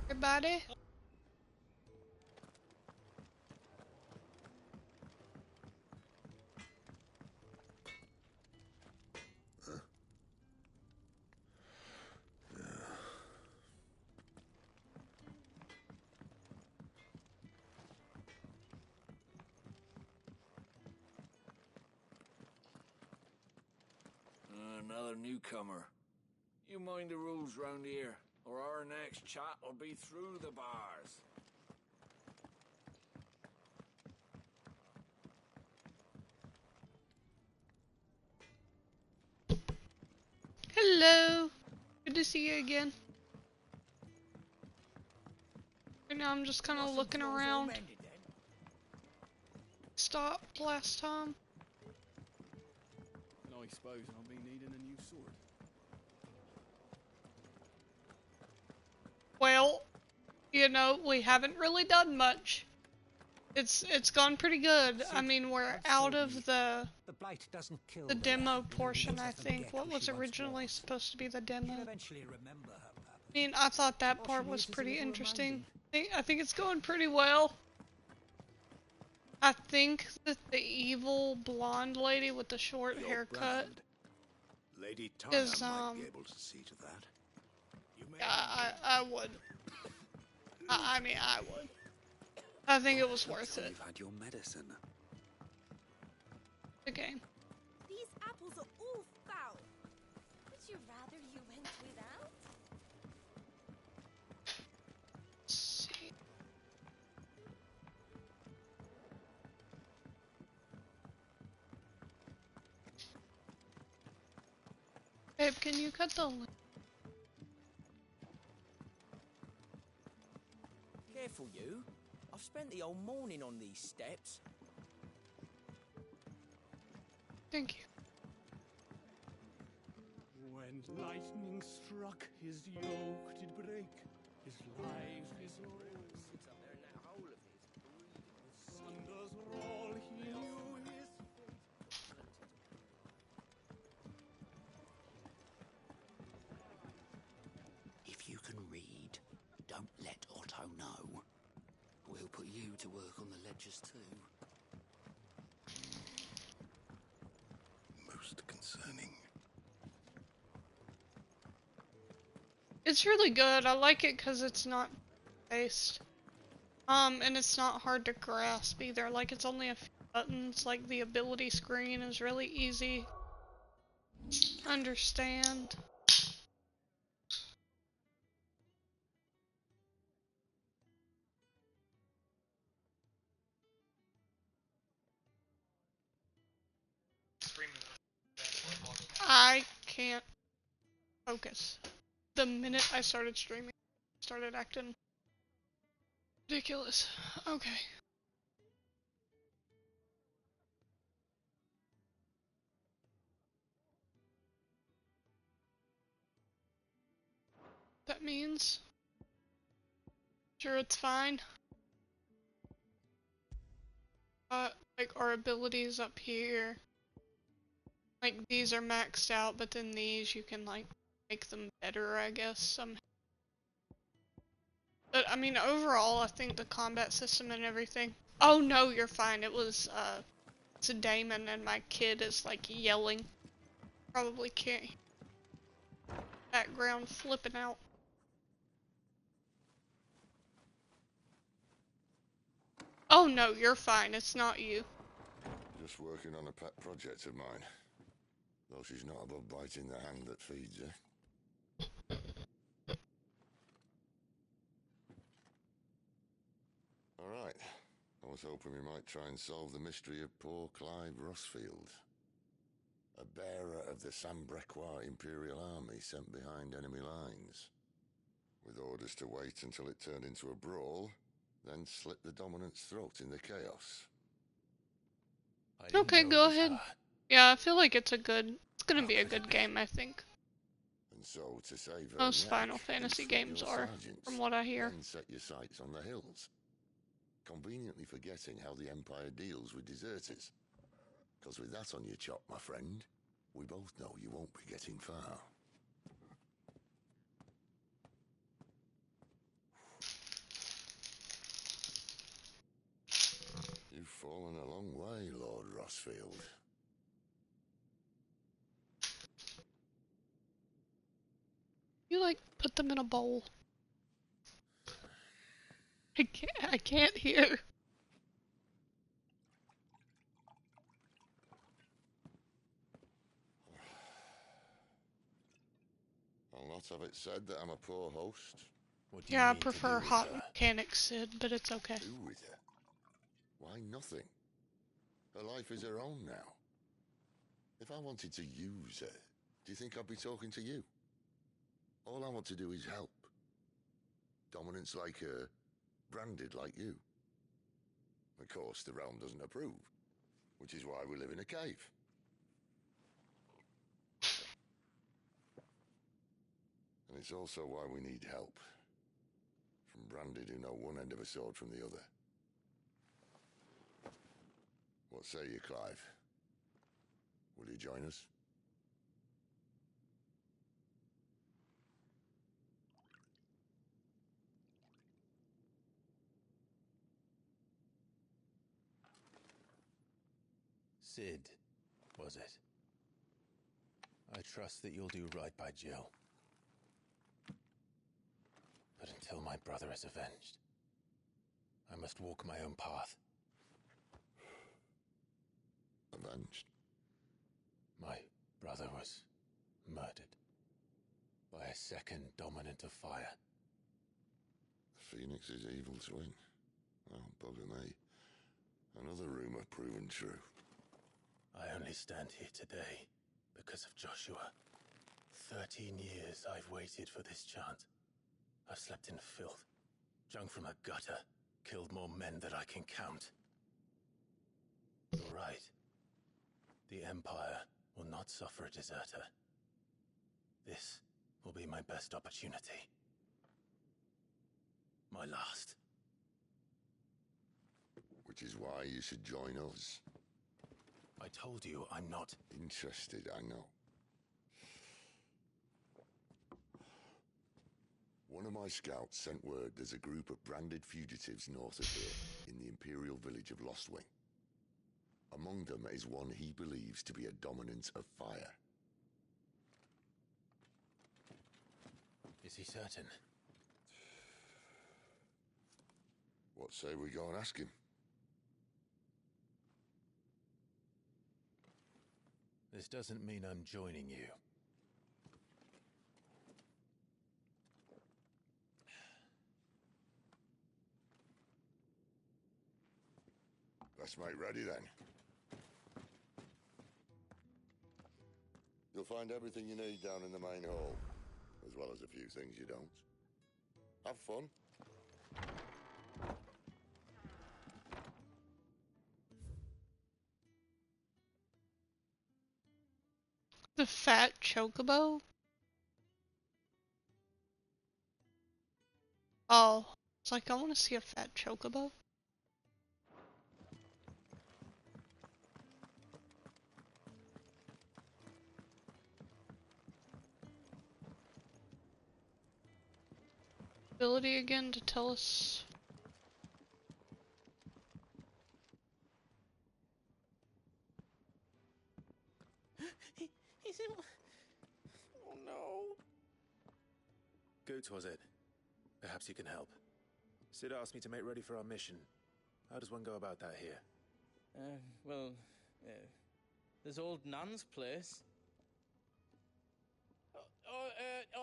Everybody? Another newcomer. You mind the rules round here, or our next chat will be through the bars. Hello! Good to see you again. Right now I'm just kind of looking around. Stopped last time. I suppose I'll be needing a new sword. Well, you know, we haven't really done much. It's gone pretty good. I mean, we're out of the blight doesn't kill the demo land, portion, I let them think. get What who was she once originally supposed to be the demo. You'll eventually remember her purpose. I mean, I thought that All part she was needs is a pretty little interesting. reminding. I think it's going pretty well. I think that the evil blonde lady with the short Your haircut brand. Lady is, Tana might be able to see to that. You may I would. I mean, I would. I think it was worth it. You've had your medicine. The game. These apples are all foul. Would you rather you went without? Let's see. Babe, can you cut the link? Careful, you. I've spent the whole morning on these steps. Thank you. When lightning struck, his yoke did break. His life is lost. Sits up there in that hole of his, breathing. Thunders roll, he knew his fate. If you can read, don't let Otto know. We'll put you to work on the ledgers too. Most concerning. It's really good. I like it because it's not based. And it's not hard to grasp either. Like, it's only a few buttons. Like, the ability screen is really easy to understand. I can't focus. The minute I started streaming, I started acting ridiculous. Okay. That means, sure, it's fine. Like our abilities up here. Like, these are maxed out, but then these you can, like, make them better, I guess, somehow. But, I mean, overall, I think the combat system and everything... Oh, no, you're fine. It was, it's a Damon, and my kid is, like, yelling. Probably can't hear background flipping out. Oh, no, you're fine. It's not you. Just working on a pet project of mine. Though she's not above biting the hand that feeds her. Alright. I was hoping we might try and solve the mystery of poor Clive Rossfield. A bearer of the Sambrequois Imperial Army sent behind enemy lines. With orders to wait until it turned into a brawl, then slit the dominant's throat in the chaos. Okay, go ahead. Yeah, I feel like it's gonna be a good game, I think. And so, to save her Most neck, Final Fantasy instruct games your are, sergeants, from what I hear. then set your sights on the hills, conveniently forgetting how the Empire deals with deserters. Because with that on your chop, my friend, we both know you won't be getting far. You've fallen a long way, Lord Rossfield. You like put them in a bowl. I can't hear. I'll not have it said that I'm a poor host. What do you Yeah, I mean to prefer do with hot her? mechanic Sid, but it's okay. Do with her? Why, nothing. Her life is her own now. If I wanted to use her, do you think I'd be talking to you? All I want to do is help. Dominance like her, branded like you. Of course, the realm doesn't approve, which is why we live in a cave. And it's also why we need help. From branded who know one end of a sword from the other. What say you, Clive? Will you join us? Sid, was it? I trust that you'll do right by Jill. But until my brother is avenged, I must walk my own path. Avenged? My brother was murdered by a second dominant of fire. Phoenix's evil twin. Oh, bugger me. Another rumor proven true. I only stand here today because of Joshua. 13 years I've waited for this chance. I've slept in filth, drunk from a gutter, killed more men than I can count. You're right. The Empire will not suffer a deserter. This will be my best opportunity. My last. Which is why you should join us. I told you I'm not Interested, I know. One of my scouts sent word there's a group of branded fugitives north of here, in the Imperial village of Lostwing. Among them is one he believes to be a dominant of fire. Is he certain? What say we go and ask him? This doesn't mean I'm joining you. Let's make ready then. You'll find everything you need down in the main hall, as well as a few things you don't. Have fun. The fat chocobo? Oh, it's like I want to see a fat chocobo. Ability again to tell us. He's in. Oh no. Goot was it? Perhaps you can help. Sid asked me to make ready for our mission. How does one go about that here? Well, there's old Nan's place.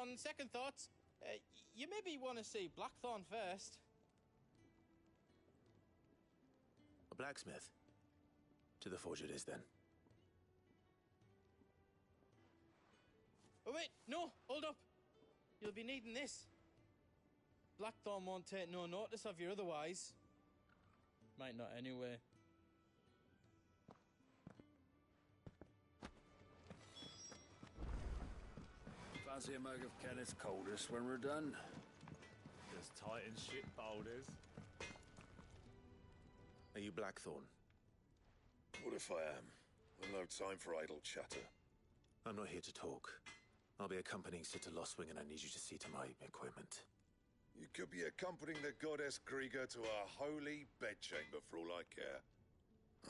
On second thoughts, you maybe want to see Blackthorn first. A blacksmith? To the forge it is then. Oh wait, no, hold up. You'll be needing this. Blackthorn won't take no notice of you otherwise. Might not anyway. Fancy a mug of Kenneth Coldest when we're done? As tight and shit boulders. Are you Blackthorn? What if I am? I've no time for idle chatter. I'm not here to talk. I'll be accompanying Sid to Lostwing and I need you to see to my equipment. You could be accompanying the goddess Kriega to a holy bedchamber for all I care.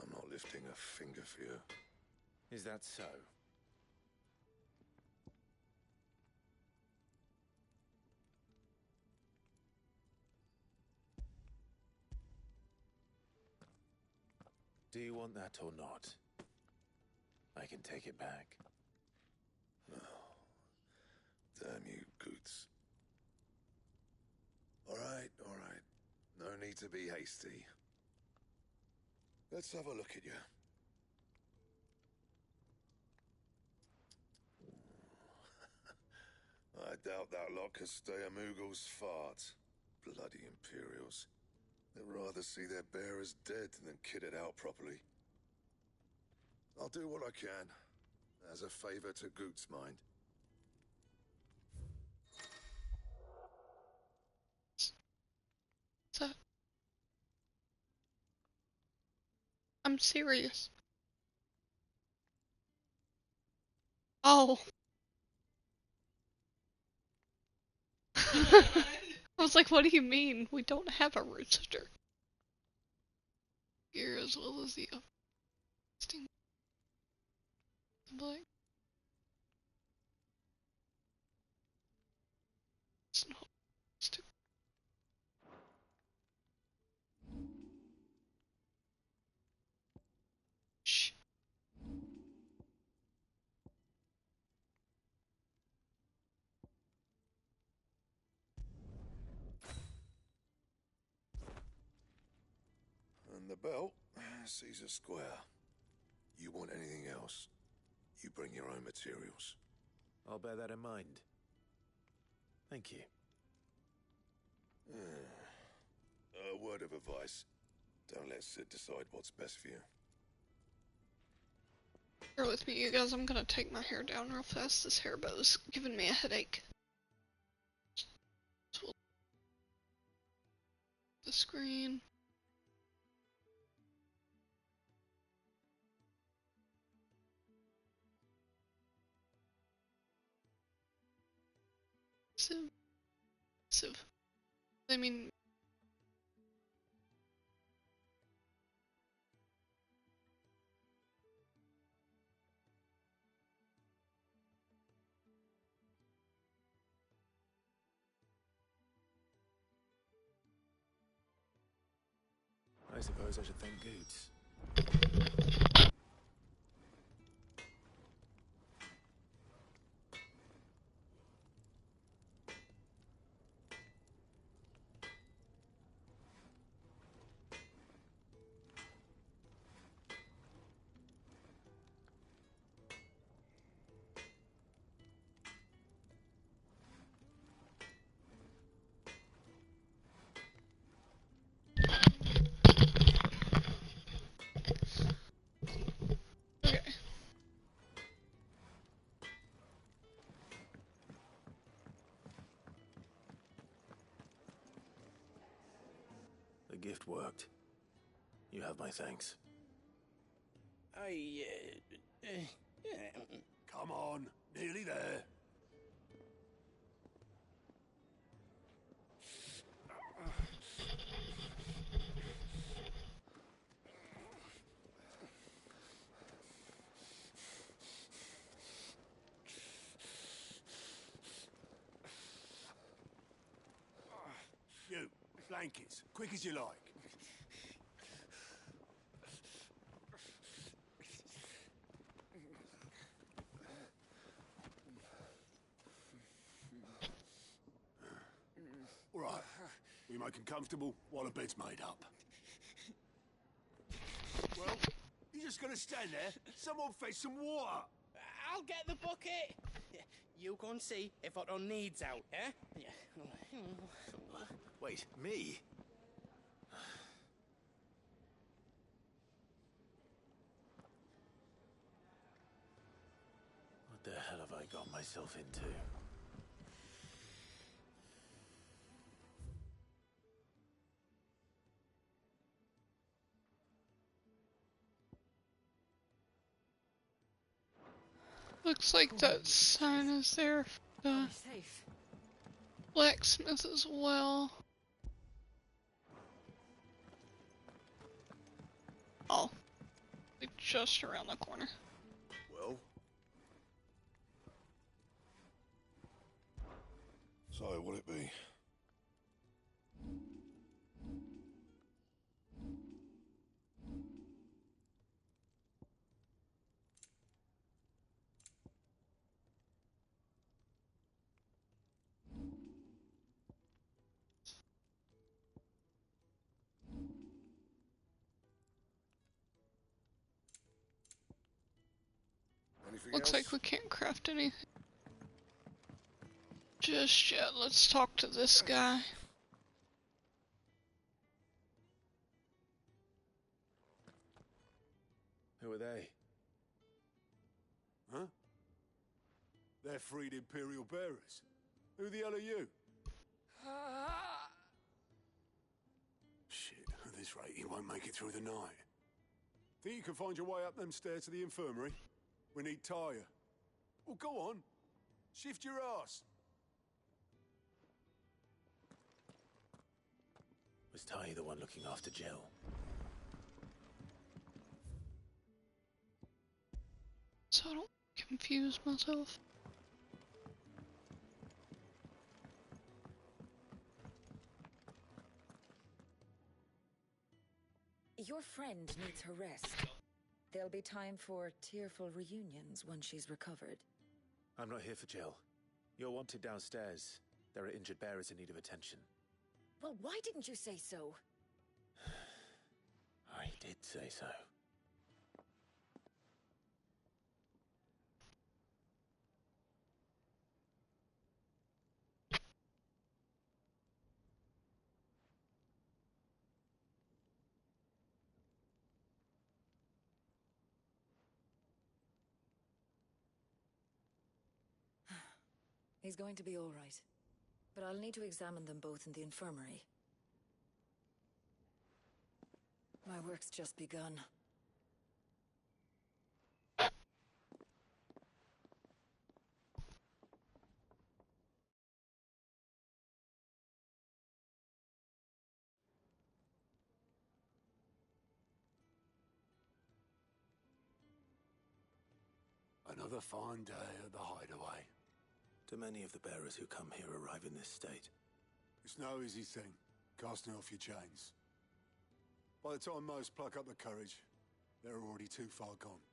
I'm not lifting a finger for you. Is that so? Do you want that or not? I can take it back. Oh, damn you, Goots. All right. No need to be hasty. Let's have a look at you. I doubt that lot could stay a Moogle's fart. Bloody Imperials. They'd rather see their bearers dead than kitted out properly. I'll do what I can, as a favor to Goot's mind. What's that? I'm serious. Oh. I was like, what do you mean? We don't have a rooster. Here as well as the upsting black. It's not stupid. Shh. And the belt sees a square. You want anything else, you bring your own materials. I'll bear that in mind. Thank you. A word of advice. Don't let Sid decide what's best for you. Bear with me, you guys. I'm gonna take my hair down real fast. This hair bow is giving me a headache. The screen. Civ. I mean. I suppose I should thank Goots. Okay. The gift worked. You have my thanks. Come on, nearly there. You, blankets, quick as you like. All right, we make 'em comfortable while the bed's made up. Well, you just gonna stand there? Someone fetch some water. I'll get the bucket. You go and see if Otto needs out, eh? Wait, me? What the hell have I got myself into? Looks like that sign is there for the blacksmith as well. Oh, Like just around the corner. Well? So, what'll it be? Anything Looks else? like we can't craft anything just yet. Let's talk to this guy. Who are they? Huh? They're freed Imperial bearers. Who the hell are you? Shit, at this rate, he won't make it through the night. Think you can find your way up them stairs to the infirmary? We need Tyre. Well, go on. Shift your ass. Was Ty the one looking after Jill? So I don't confuse myself. Your friend needs her rest. There'll be time for tearful reunions once she's recovered. I'm not here for Jill. You're wanted downstairs. There are injured bearers in need of attention. Well, why didn't you say so? I did say so. He's going to be all right. But I'll need to examine them both in the infirmary. My work's just begun. Another fine day at the hideaway. Do many of the bearers who come here arrive in this state? It's no easy thing, casting off your chains. By the time most pluck up the courage, they're already too far gone.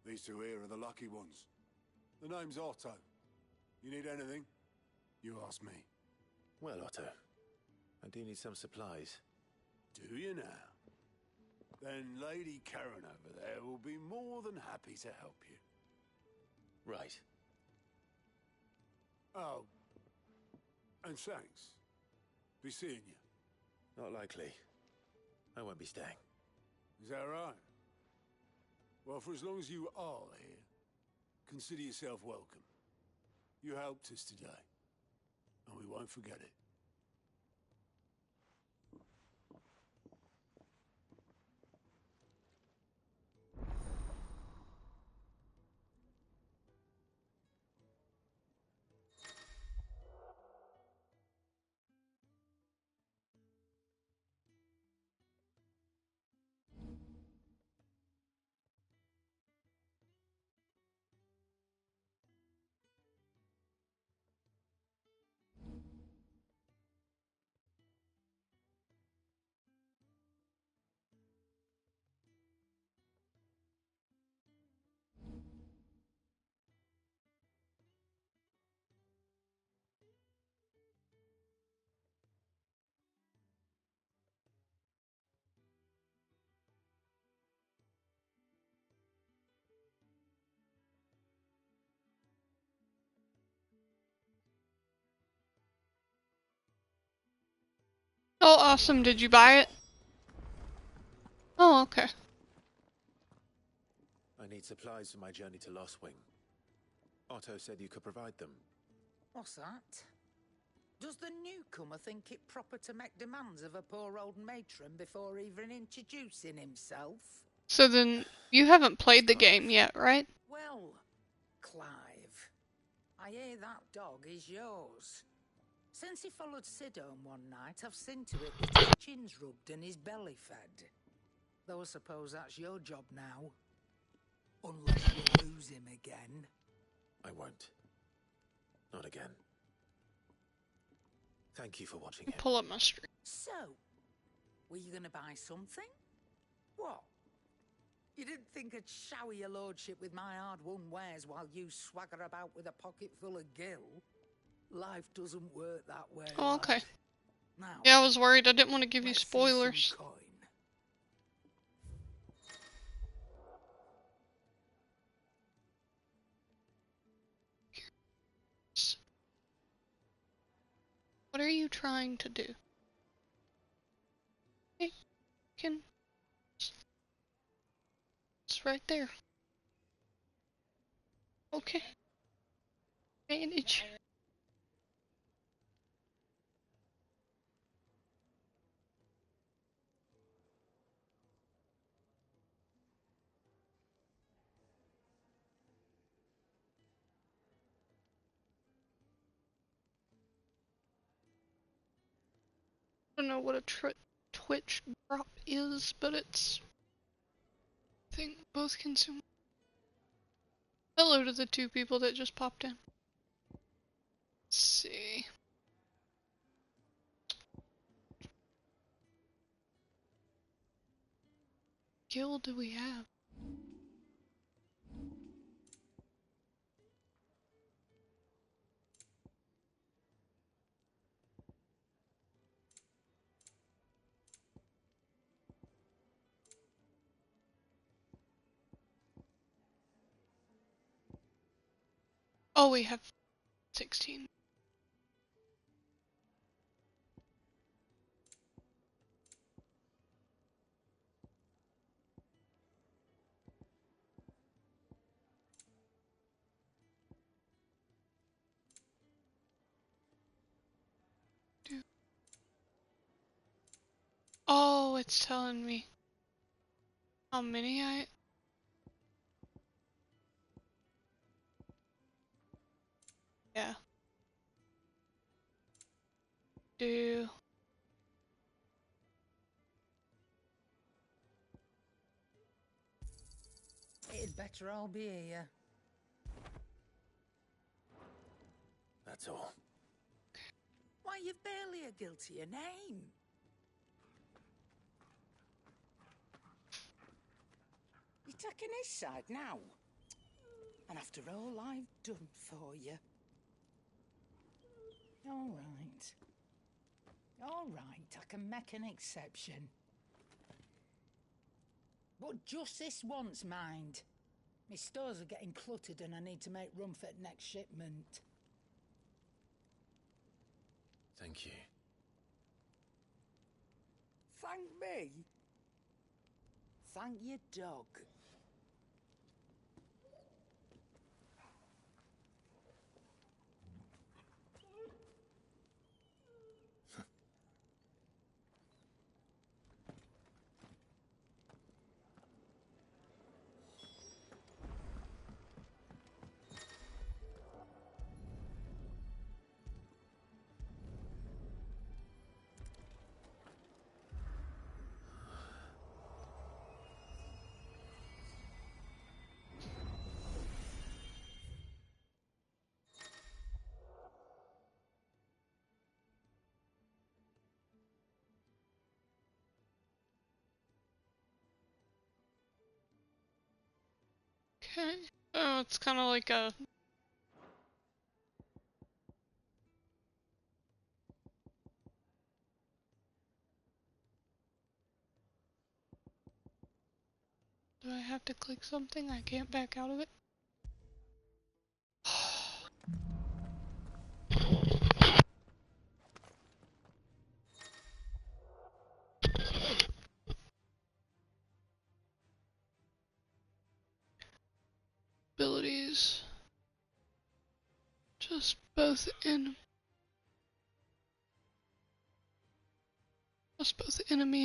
These two here are the lucky ones. The name's Otto. You need anything? You ask me. Well, Otto, I do need some supplies. Do you now? Then Lady Karen over there will be more than happy to help you. Right. Oh. And thanks. Be seeing you. Not likely. I won't be staying. Is that right? Well, for as long as you are here, consider yourself welcome. You helped us today, and we won't forget it. Oh, awesome. Did you buy it? Oh, okay. I need supplies for my journey to Lost Wing. Otto said you could provide them. What's that? Does the newcomer think it proper to make demands of a poor old matron before even introducing himself? So then, you haven't played the game yet, right? Well, Clive, I hear that dog is yours. Since he followed Sid home one night, I've seen to it that his chin's rubbed and his belly fed. Though I suppose that's your job now. Unless you lose him again. I won't. Not again. Thank you for watching him. Pull up my stream. So, were you gonna buy something? What? You didn't think I'd shower your lordship with my hard-won wares while you swagger about with a pocket full of gil? Life doesn't work that way. Oh, okay. lad. Now, Yeah, I was worried. I didn't want to give you let's see spoilers. some coin. What are you trying to do? Hey, can... It's right there. Okay. Manage. I don't know what a Twitch drop is, but it's... I think both consume. Hello to the two people that just popped in. Let's see. Guild do we have? Oh, we have 16. Oh, it's telling me how many I... Yeah. Do... It'd better all be here. That's all. Why, you've barely a guilty name. You're taking his side now. And after all I've done for you. All right. All right, I can make an exception. But just this once, mind. My stores are getting cluttered and I need to make room for the next shipment. Thank you. Thank me? Thank your dog. Okay. Oh, it's kind of like a... Do I have to click something? I can't back out of it? Abilities. Just both enemy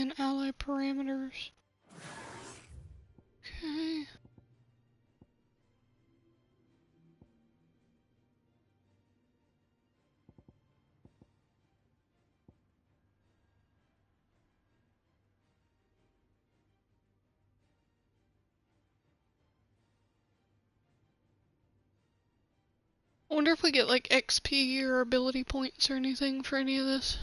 and ally parameters. Okay. wonder if we get like XP or ability points or anything for any of this.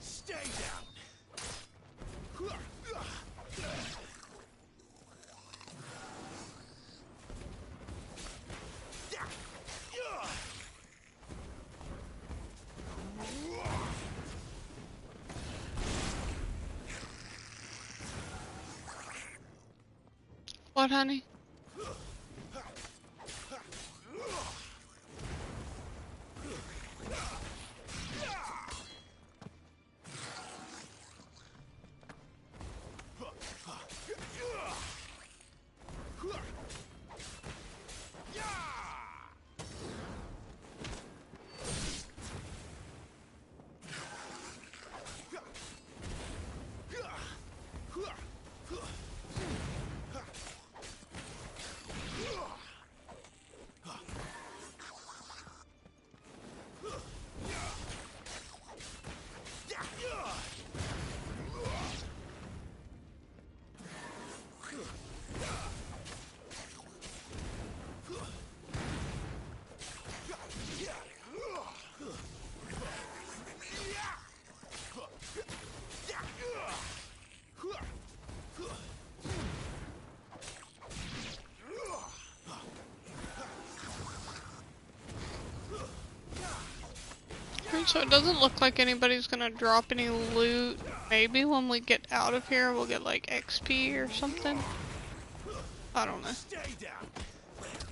Stay down. What, honey? So it doesn't look like anybody's gonna drop any loot. Maybe when we get out of here we'll get like XP or something. I don't know.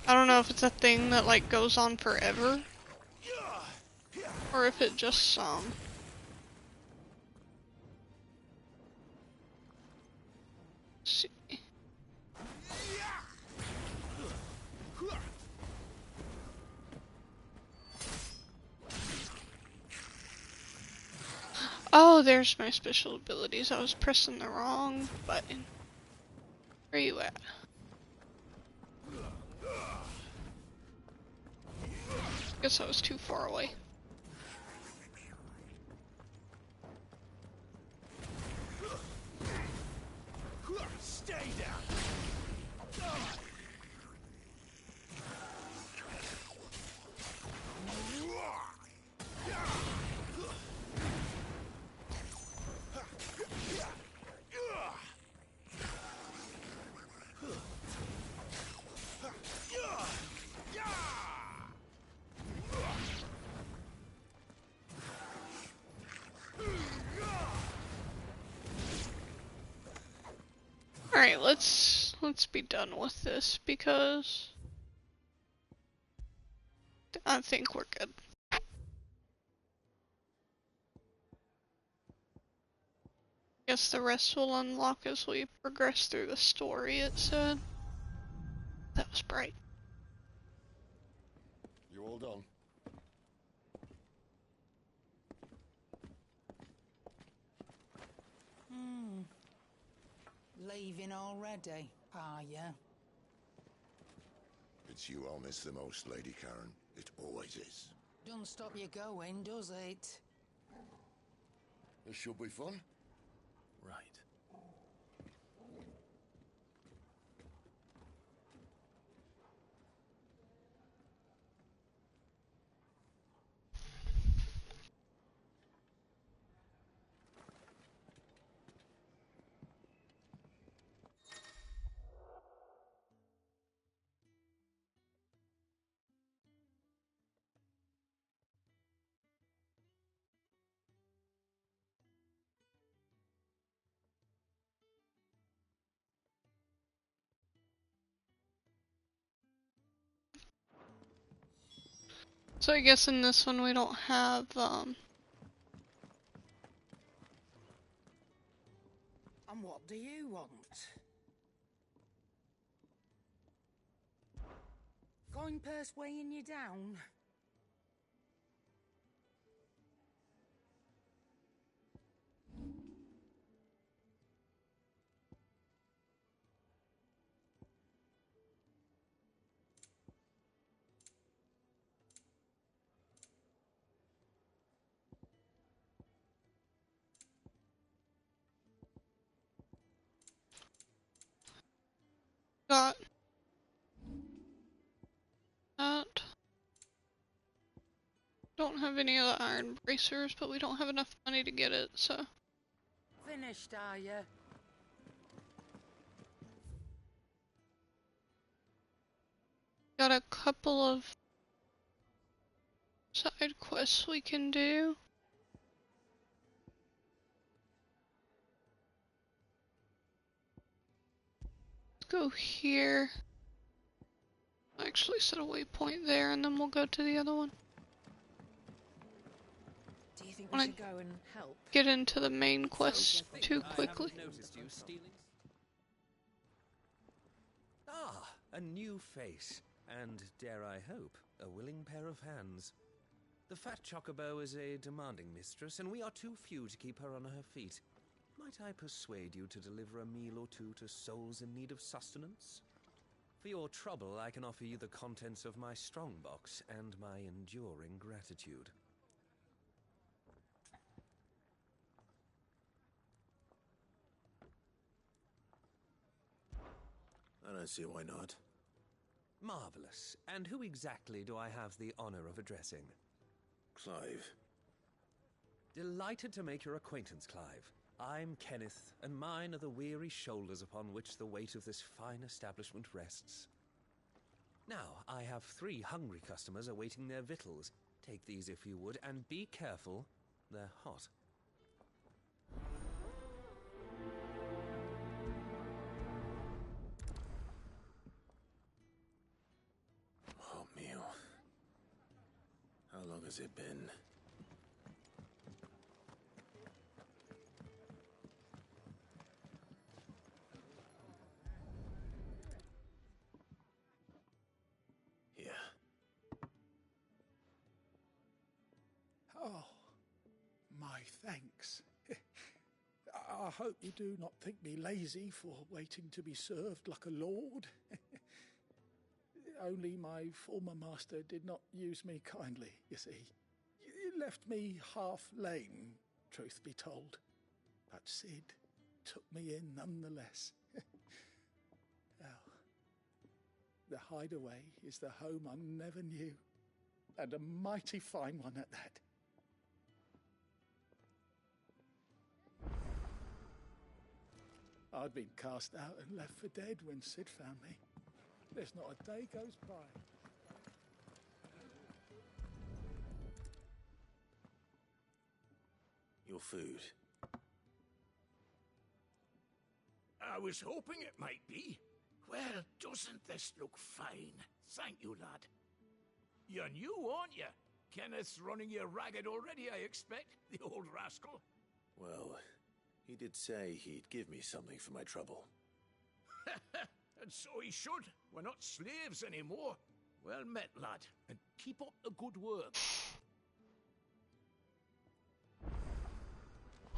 I don't know if it's a thing that like goes on forever. Or if it just see. Oh, there's my special abilities. I was pressing the wrong button. Where are you at? Guess I was too far away. Stay down. Alright, let's be done with this because I think we're good. Guess the rest will unlock as we progress through the story, it said. That was bright. You all done? Leaving already, are ya? It's you I'll miss the most, Lady Karen. It always is. Don't stop you going, does it? This should be fun. Right. So I guess in this one we don't have, And what do you want? Coin purse weighing you down? Got that. Don't have any of the iron bracers, but we don't have enough money to get it, so. Finished, are you? Got a couple of side quests we can do. Let's go here. Actually set a waypoint there and then we'll go to the other one. Do you think we should go and help? Get into the main quest too quickly. Ah, a new face, and dare I hope, a willing pair of hands. The fat chocobo is a demanding mistress, and we are too few to keep her on her feet. Might I persuade you to deliver a meal or two to souls in need of sustenance? For your trouble, I can offer you the contents of my strongbox and my enduring gratitude. I don't see why not. Marvelous. And who exactly do I have the honor of addressing? Clive. Delighted to make your acquaintance, Clive. I'm Kenneth, and mine are the weary shoulders upon which the weight of this fine establishment rests. Now, I have 3 hungry customers awaiting their victuals. Take these if you would, and be careful, they're hot. Hot meal. How long has it been? Oh, my thanks. I hope you do not think me lazy for waiting to be served like a lord. Only my former master did not use me kindly, you see. He left me half lame, truth be told. But Sid took me in nonetheless. Well, the hideaway is the home I never knew, and a mighty fine one at that. I'd been cast out and left for dead when Sid found me. There's not a day goes by. Your food. I was hoping it might be. Well, doesn't this look fine? Thank you, lad. You're new, aren't you? Kenneth's running you ragged already, I expect, the old rascal. Well, he did say he'd give me something for my trouble. And so he should. We're not slaves anymore. Well met, lad, and keep up the good work.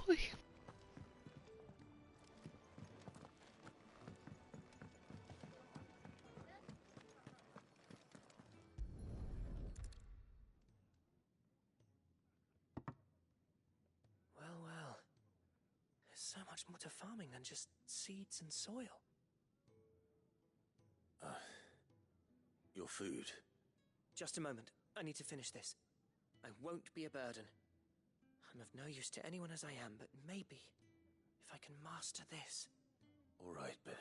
Oy. Well. There's so much more to farming than just seeds and soil. Your food. Just a moment. I need to finish this. I won't be a burden. I'm of no use to anyone as I am, but maybe if I can master this. All right, but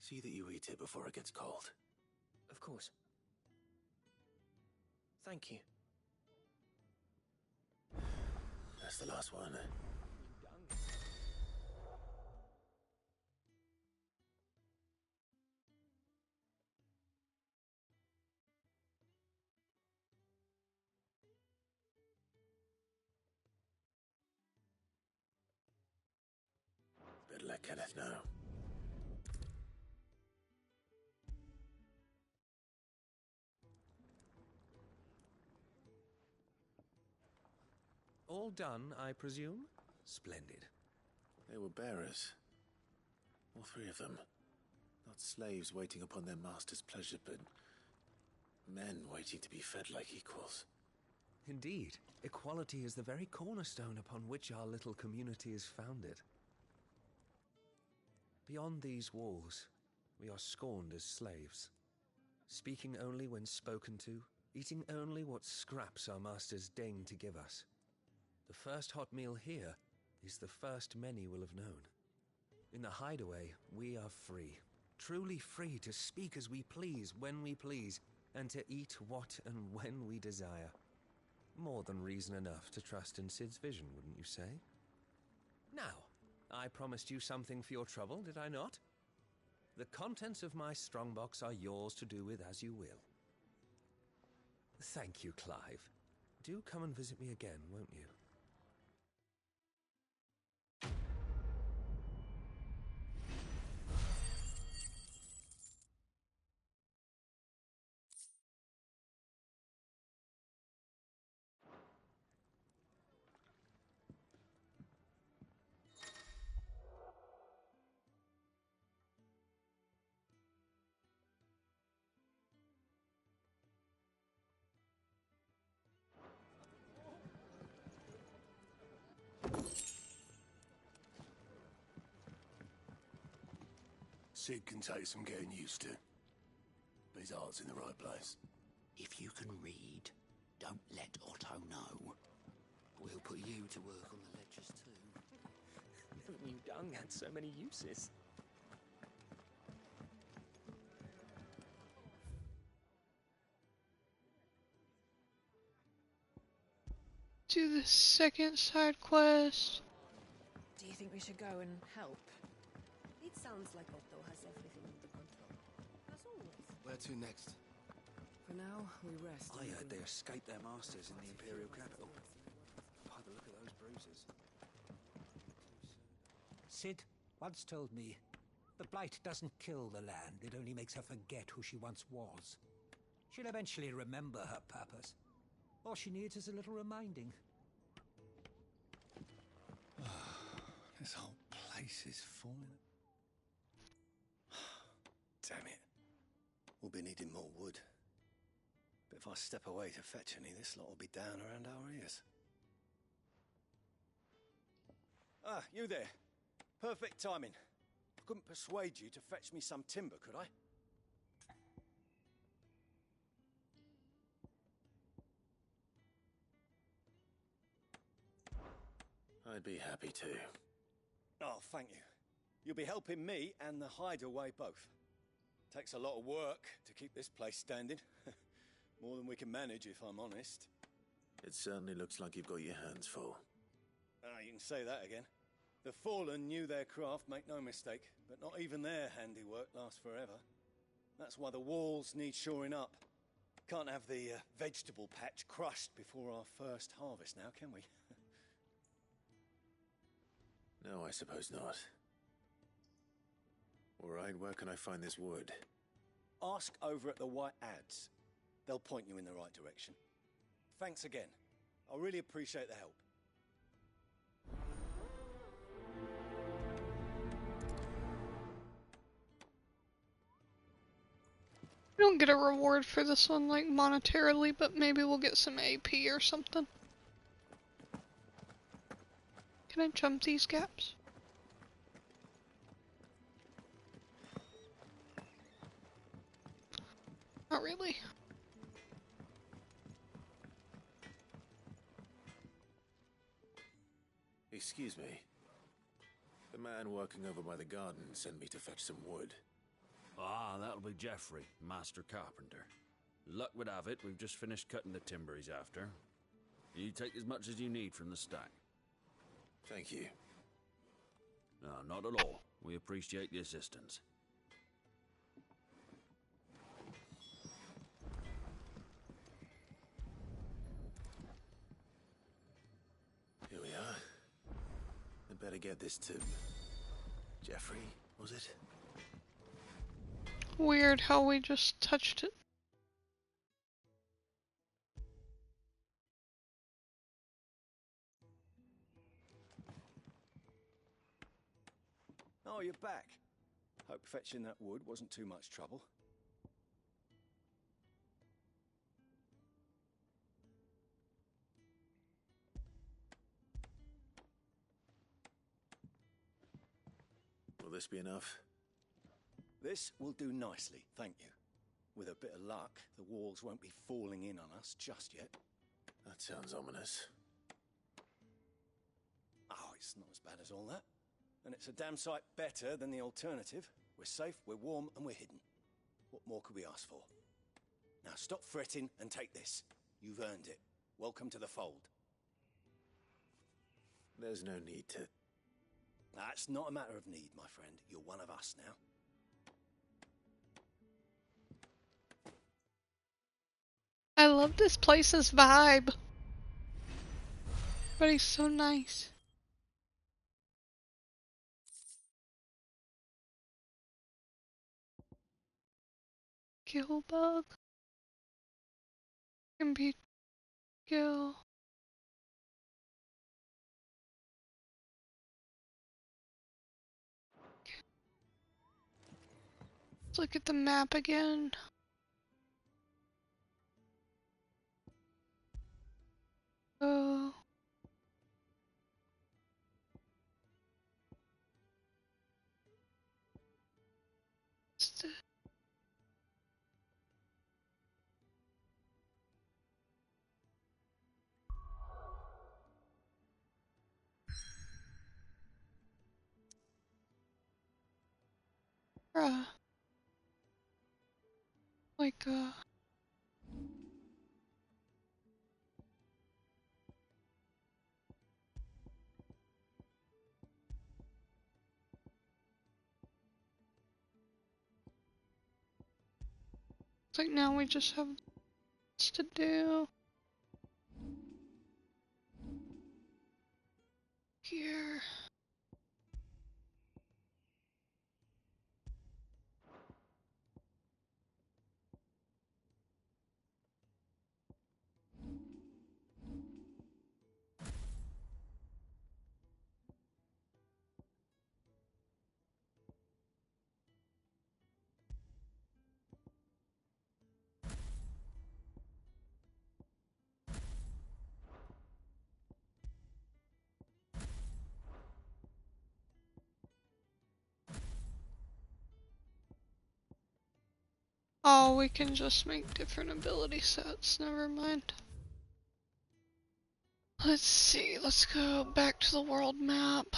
see that you eat it before it gets cold. Of course. Thank you. That's the last one. Better let Kenneth know. All done, I presume? Splendid. They were bearers. All 3 of them. Not slaves waiting upon their master's pleasure, but men waiting to be fed like equals. Indeed, equality is the very cornerstone upon which our little community is founded. Beyond these walls, We are scorned as slaves, speaking only when spoken to, eating only what scraps our masters deign to give us. The first hot meal here is the first many will have known. In the hideaway, we are free, truly free to speak as we please, when we please, and to eat what and when we desire. More than reason enough to trust in Cid's vision, wouldn't you say? Now, I promised you something for your trouble, did I not? The contents of my strongbox are yours to do with as you will. Thank you, Clive. Do come and visit me again, won't you? Cid can take some getting used to. But his heart's in the right place. If you can read, don't let Otto know. We'll put you to work on the ledgers too. Never knew dung had so many uses. Do the second side quest. Do you think we should go and help? It sounds like Otto has everything under control. As always. Where to next? For now, we rest. I heard they escaped their masters in the Imperial capital. By the look of those bruises. Cid once told me, the Blight doesn't kill the land, it only makes her forget who she once was. She'll eventually remember her purpose. All she needs is a little reminding. This whole place is falling. Damn it. We'll be needing more wood. But if I step away to fetch any, this lot will be down around our ears. Ah, you there. Perfect timing. I couldn't persuade you to fetch me some timber, could I? I'd be happy to. Oh, thank you. You'll be helping me and the hideaway both. Takes a lot of work to keep this place standing. More than we can manage, if I'm honest. It certainly looks like you've got your hands full. Ah, you can say that again. The Fallen knew their craft, make no mistake, but not even their handiwork lasts forever. That's why the walls need shoring up. Can't have the vegetable patch crushed before our first harvest now, can we? No, I suppose not. All right, where can I find this wood? Ask over at the White Adze. They'll point you in the right direction. Thanks again. I really appreciate the help. We don't get a reward for this one, like monetarily, but maybe we'll get some AP or something. Can I jump these gaps? Not really. Excuse me. The man working over by the garden sent me to fetch some wood. Ah, that'll be Geoffrey, Master Carpenter. Luck would have it, we've just finished cutting the timber he's after. You take as much as you need from the stack. Thank you. No, not at all. We appreciate the assistance. Here we are. I'd better get this to Geoffrey, was it? Weird how we just touched it. Oh, you're back. Hope fetching that wood wasn't too much trouble. Will this be enough? This will do nicely, thank you. With a bit of luck, the walls won't be falling in on us just yet. That sounds ominous. Oh, it's not as bad as all that. And it's a damn sight better than the alternative. We're safe, we're warm, and we're hidden. What more could we ask for? Now stop fretting and take this. You've earned it. Welcome to the fold. There's no need to... That's not a matter of need, my friend. You're one of us now. I love this place's vibe. But he's so nice. Kill bug. Can be kill. Let's look at the map again. Oh. Bruh. Like, it's like now we just have this to do. Here. Oh, we can just make different ability sets. Never mind. Let's see. Let's go back to the world map.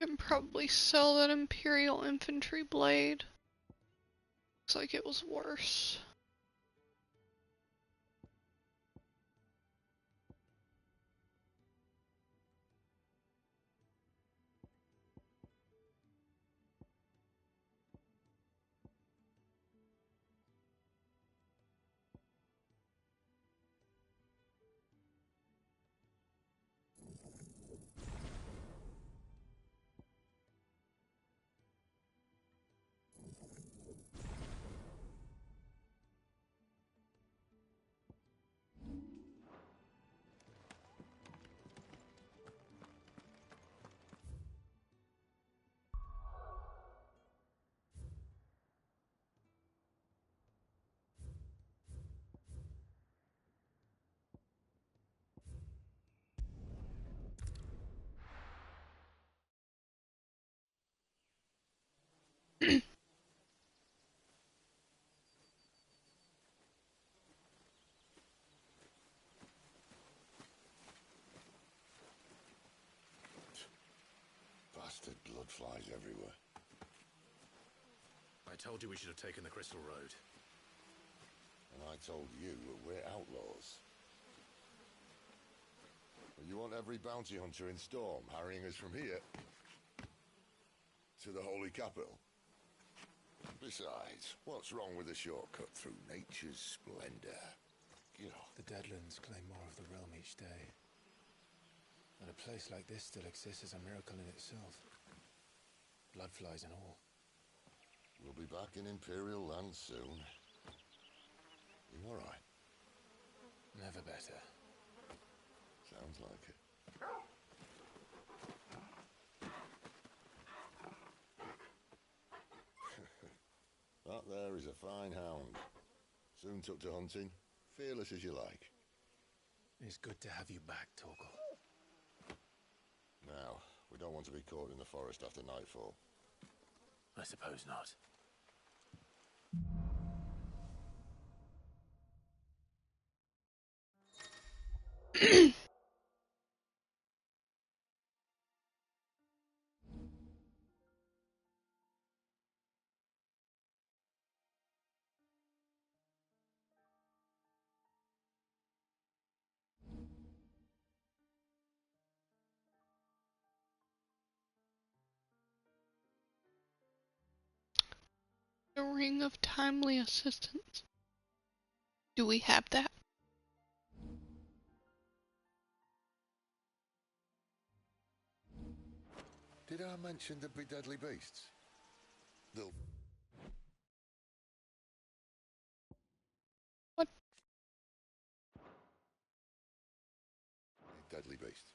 Can probably sell that Imperial Infantry blade. Looks like it was worse. Bastard blood flies everywhere. I told you we should have taken the Crystal Road. And I told you that we're outlaws. You want every bounty hunter in Storm harrying us from here to the Holy Capital? Besides, what's wrong with a shortcut through nature's splendor? You know. The Deadlands claim more of the realm each day. And a place like this still exists is a miracle in itself. Bloodflies and all. We'll be back in Imperial land soon. You alright? Never better. Sounds like it. That there is a fine hound. Soon took to hunting. Fearless as you like. It's good to have you back, Torgal. Now, we don't want to be caught in the forest after nightfall. I suppose not. The Ring of Timely Assistance. Do we have that? Did I mention there'd be deadly beasts? They'll... What? Deadly beasts.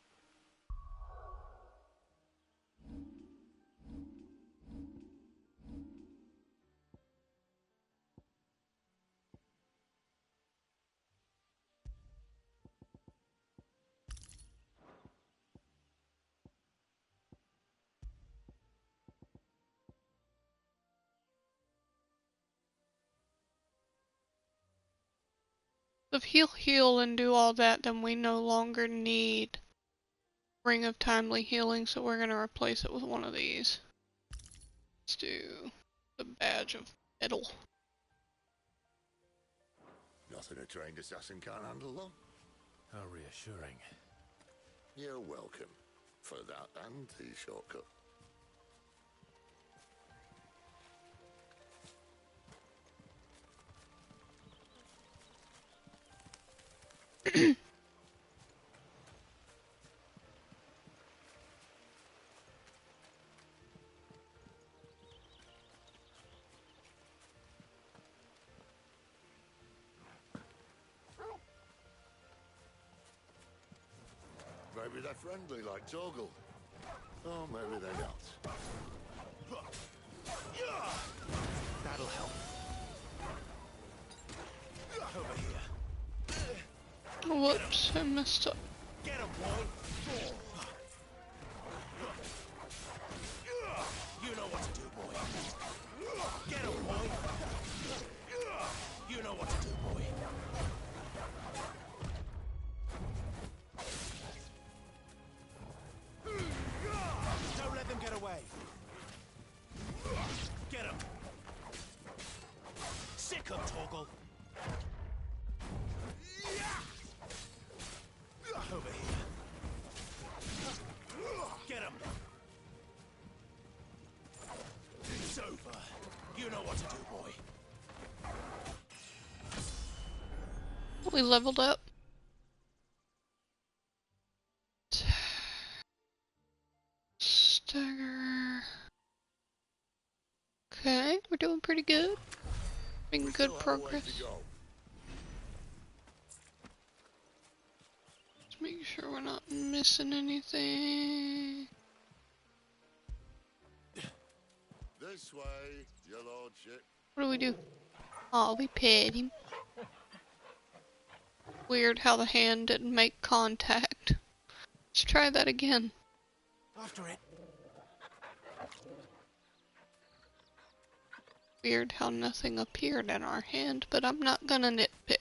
If he'll heal and do all that, then we no longer need Ring of Timely Healing, so we're gonna replace it with one of these. Let's do the Badge of Metal. Nothing a trained assassin can't handle, though. How reassuring. You're welcome. For that and the shortcut. Maybe they're friendly like Torgal. Or maybe they're not. That'll help. Over here. Whoops, I messed up. Get him, boy. You know what to do, boy. Get him, boy. You know what to do, boy. Don't let them get away. Get him. Sick him, Torgal. Over here. Get him. It's over. You know what to do, boy. We leveled up. Stagger. Okay, we're doing pretty good. Making good progress. Let's make sure we're not missing anything. This way, your lordship. What do we do? Oh, we pet him. Weird how the hand didn't make contact. Let's try that again. After it. Weird how nothing appeared in our hand, but I'm not gonna nitpick.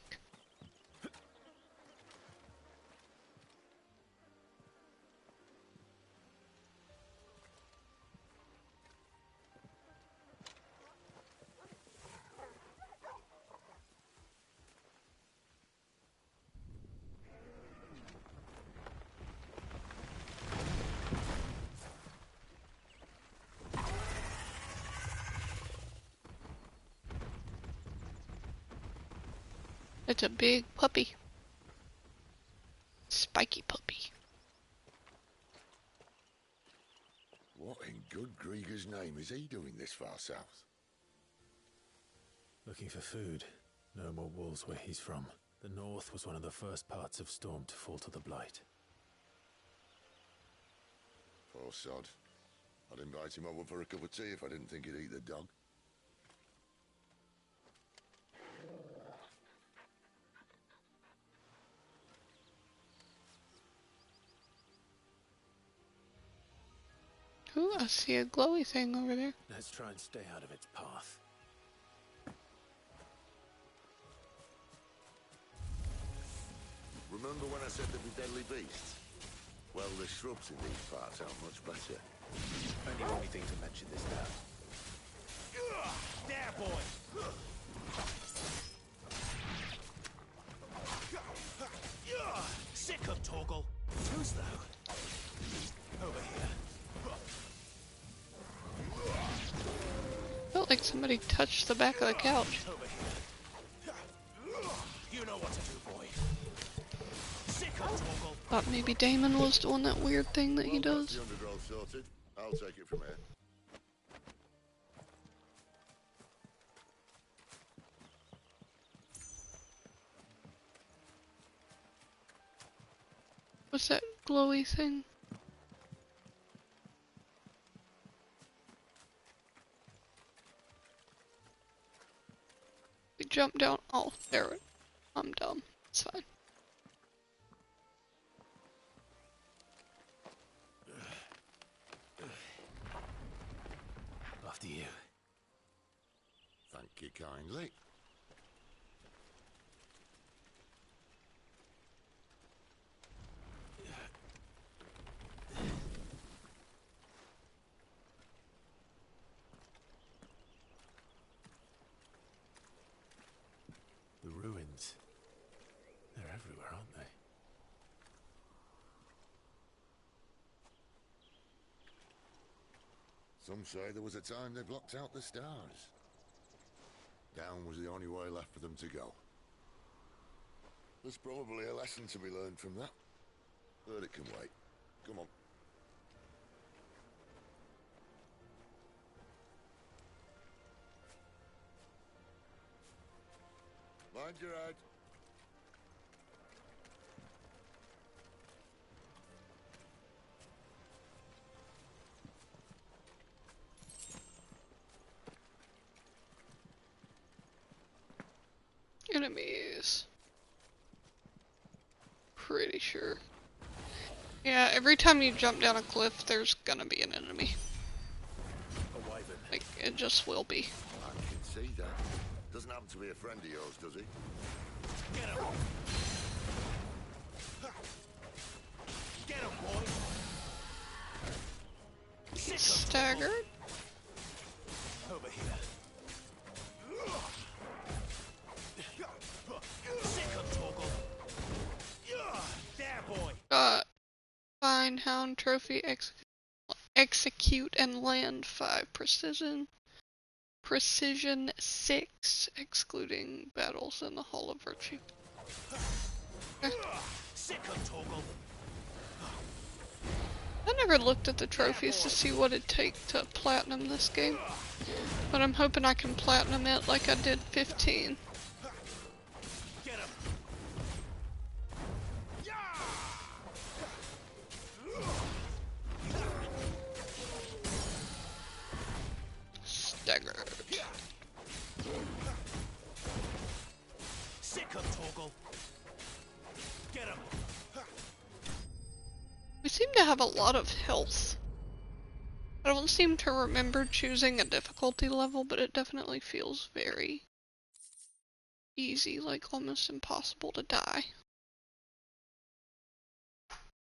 It's a big puppy. Spiky puppy. What in good Grieger's name is he doing this far south? Looking for food. No more wolves where he's from. The north was one of the first parts of Storm to fall to the Blight. Poor sod. I'd invite him over for a cup of tea if I didn't think he'd eat the dog. Ooh, I see a glowy thing over there. Let's try and stay out of its path. Remember when I said there'd be deadly beasts? Well, the shrubs in these parts are much better. Only one thing to mention this now. There, boy! Sick of Torgal. Who's though? Over here. Felt like somebody touched the back of the couch. Over here. You know what to do, boy. Sick of Torgal. Thought maybe Damon was doing that weird thing that he does. The undergrowth sorted. I'll take it from here. What's that glowy thing? We jump down. Oh, there. I'm dumb. It's fine. After you. Thank you kindly. The ruins. They're everywhere, aren't they? Some say there was a time they blocked out the stars. Down was the only way left for them to go. There's probably a lesson to be learned from that. But it can wait. Come on. Mind your head. Enemies. Pretty sure. Yeah, every time you jump down a cliff, there's gonna be an enemy. A wyvern. Like, it just will be. I can see that. Doesn't happen to be a friend of yours, does he? Get him! Get him, boy! He's staggered. Over here. Sick of Torgal. There, boy! Find Hound Trophy, execute and land 5 precision. Precision 6, excluding battles in the Hall of Virtue. Okay. Sick of Torgal. I never looked at the trophies to see what it'd take to platinum this game, but I'm hoping I can platinum it like I did 15. Get him! Staggered. Sick of Torgal. Get him! We seem to have a lot of health. I don't seem to remember choosing a difficulty level, but it definitely feels very easy, like almost impossible to die.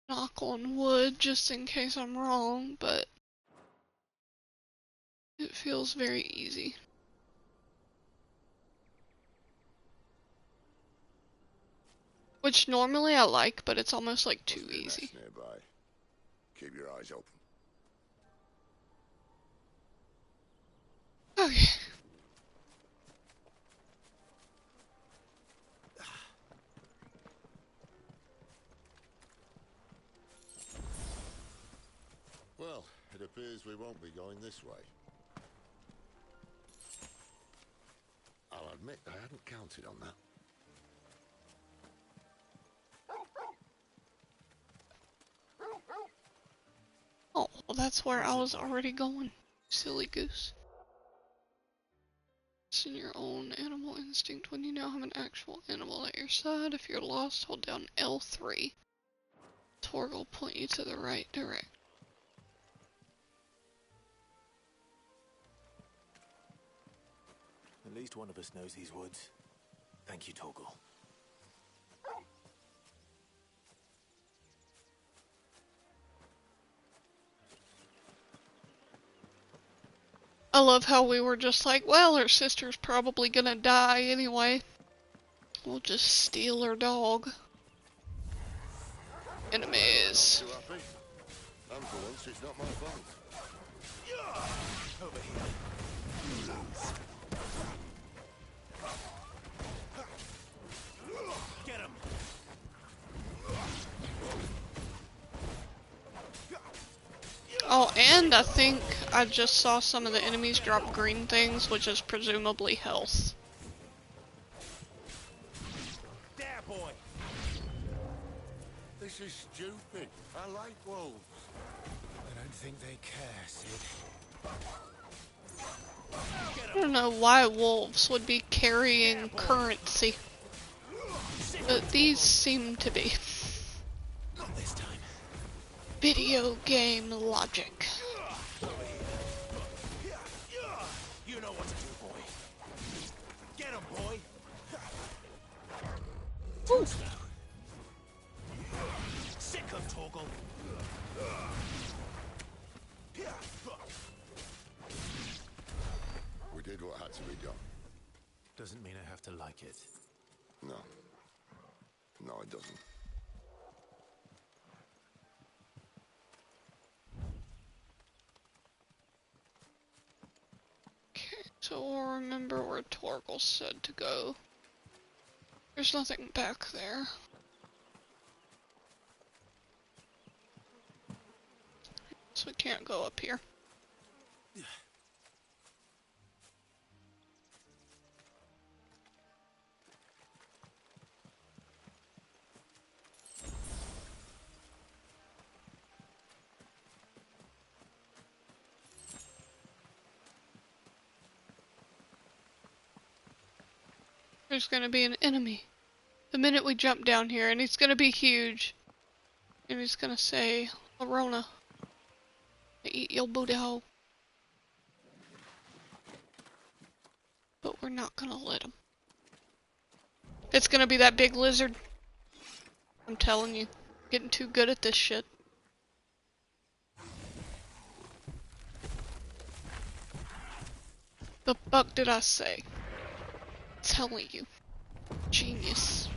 Knock on wood, just in case I'm wrong, but it feels very easy. Which normally I like, but it's almost like too easy. Nearby. Keep your eyes open. Okay. appears we won't be going this way. I'll admit I hadn't counted on that. Oh, well, that's where I was already going. Silly goose. It's in your own animal instinct when you now have an actual animal at your side. If you're lost, hold down L3. Torg will point you to the right direction. At least one of us knows these woods. Thank you, Torgal. I love how we were just like, well, her sister's probably gonna die anyway. We'll just steal her dog. Enemies. And for once, it's not my fault. Over here. Get him. Oh, and I think I just saw some of the enemies drop green things, which is presumably health. There, boy. This is stupid. I like wolves. I don't think they care, Sid. I don't know why wolves would be carrying currency, but these seem to be. Not this time. Video game logic. You know what to do, boy. Get him, boy. Ooh. Sick of Torgal. We did what had to be done. Doesn't mean I have to like it. No. No, it doesn't. Okay, so we'll remember where Torgal said to go. There's nothing back there. So we can't go up here. There's gonna be an enemy the minute we jump down here, and he's gonna be huge. And he's gonna say, Lorona, I eat your booty hole. But we're not gonna let him. It's gonna be that big lizard. I'm telling you, getting too good at this shit. The fuck did I say? Telling you. Genius.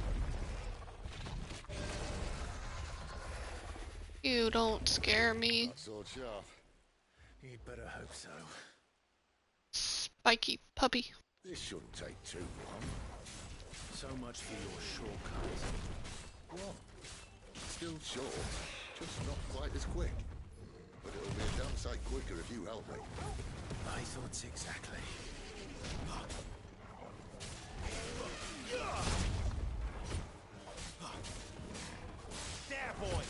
You don't scare me. That sword sharp. You'd better hope so. Spiky puppy. This shouldn't take too long. So much for your shortcut. What? Still short, just not quite as quick. But it'll be a damn sight quicker if you help me. I thought exactly. There, boy.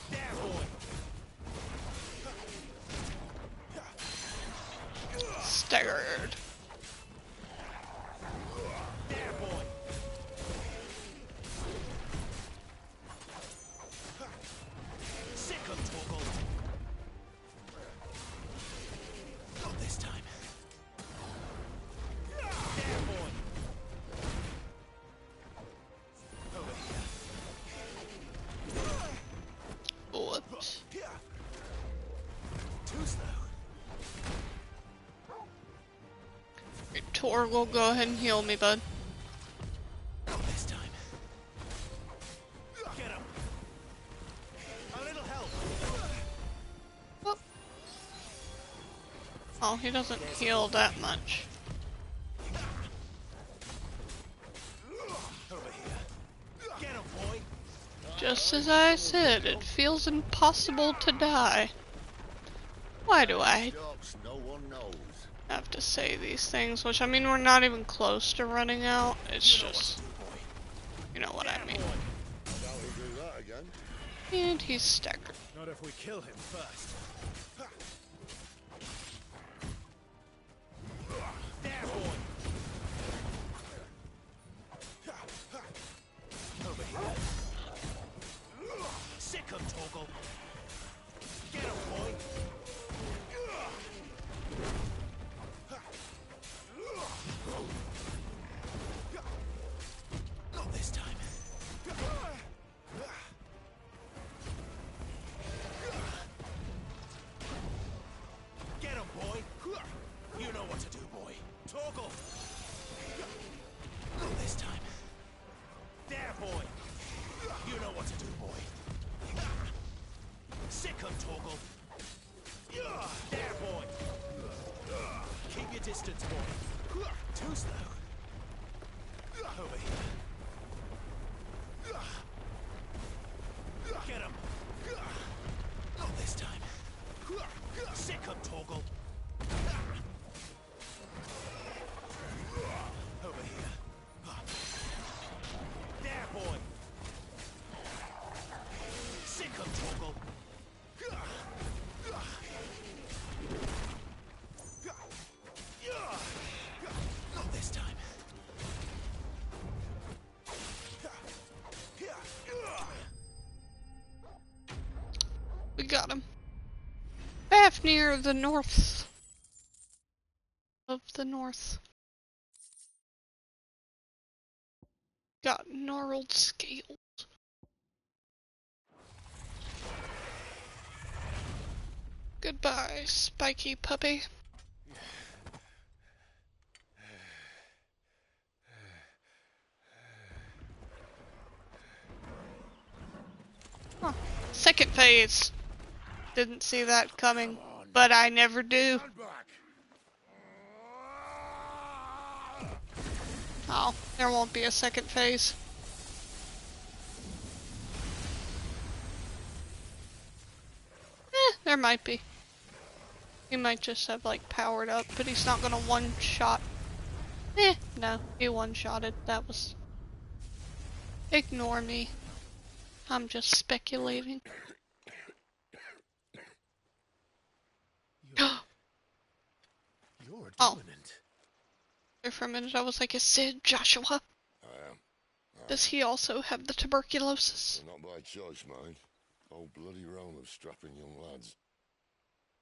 There, boy. Staggered. There, boy. Sick of Torgal. Not this time. There, boy. Over here. Whoops. Too slow. Torgal, go ahead and heal me, bud. Not this time. Get him. A little help. Oh, oh, he doesn't heal that much. Over here. Get him, boy. Just as I said, it feels impossible to die. Why do I have to say these things? Which, I mean, we're not even close to running out. It's just, you know what I mean. And he's staggered. Not if we kill him first. There, boy. Over here. Sick him, Torgal. Get him, boy. Not this time. Get him, boy. You know what to do, boy. Torgal. Not this time. There, boy. You know what to do, boy. Sick him, Torgal. There, boy. Keep your distance, boy. Too slow. Over here. Get him. Not this time. Sick him, Torgal. Over here. There, boy. Sick him, Torgal. Not this time. We got him. Fafnir of the North. Of the North. Got gnarled scales. Goodbye, spiky puppy. Huh. Second phase. Didn't see that coming, but I never do. Oh, there won't be a second phase. There might be. He might just have like powered up, but he's not gonna one-shot. No, he one-shotted. That was... Ignore me. I'm just speculating. You're Oh. dominant. There for a minute I was like, is Sid Joshua? I am. Does he also have the tuberculosis? But not by choice, mind. Old bloody realm of strapping young lads.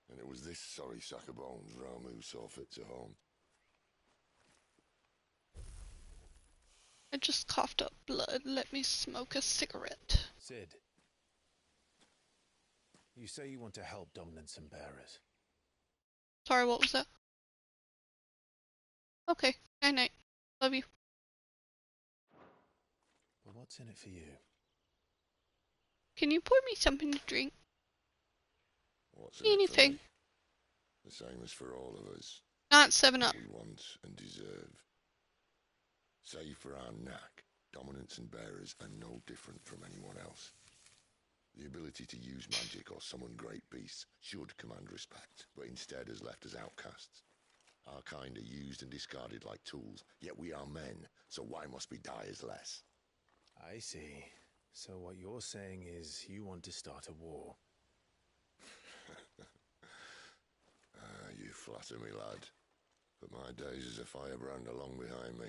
And it was this sorry sack of bones Ramu saw fit to home. I just coughed up blood. Let me smoke a cigarette. Sid. You say you want to help Dominants and Bearers. Sorry, what was that? Okay, night night. Love you. But what's in it for you? Can you pour me something to drink? What's in it for Anything. me? The same as for all of us. Not 7-Up. We want and deserve. Save for our knack, Dominants and Bearers are no different from anyone else. The ability to use magic or summon great beasts should command respect, but instead has left us outcasts. Our kind are used and discarded like tools, yet we are men, so why must we die as less? I see. So what you're saying is you want to start a war. You flatter me, lad. But my days as a firebrand are long behind me.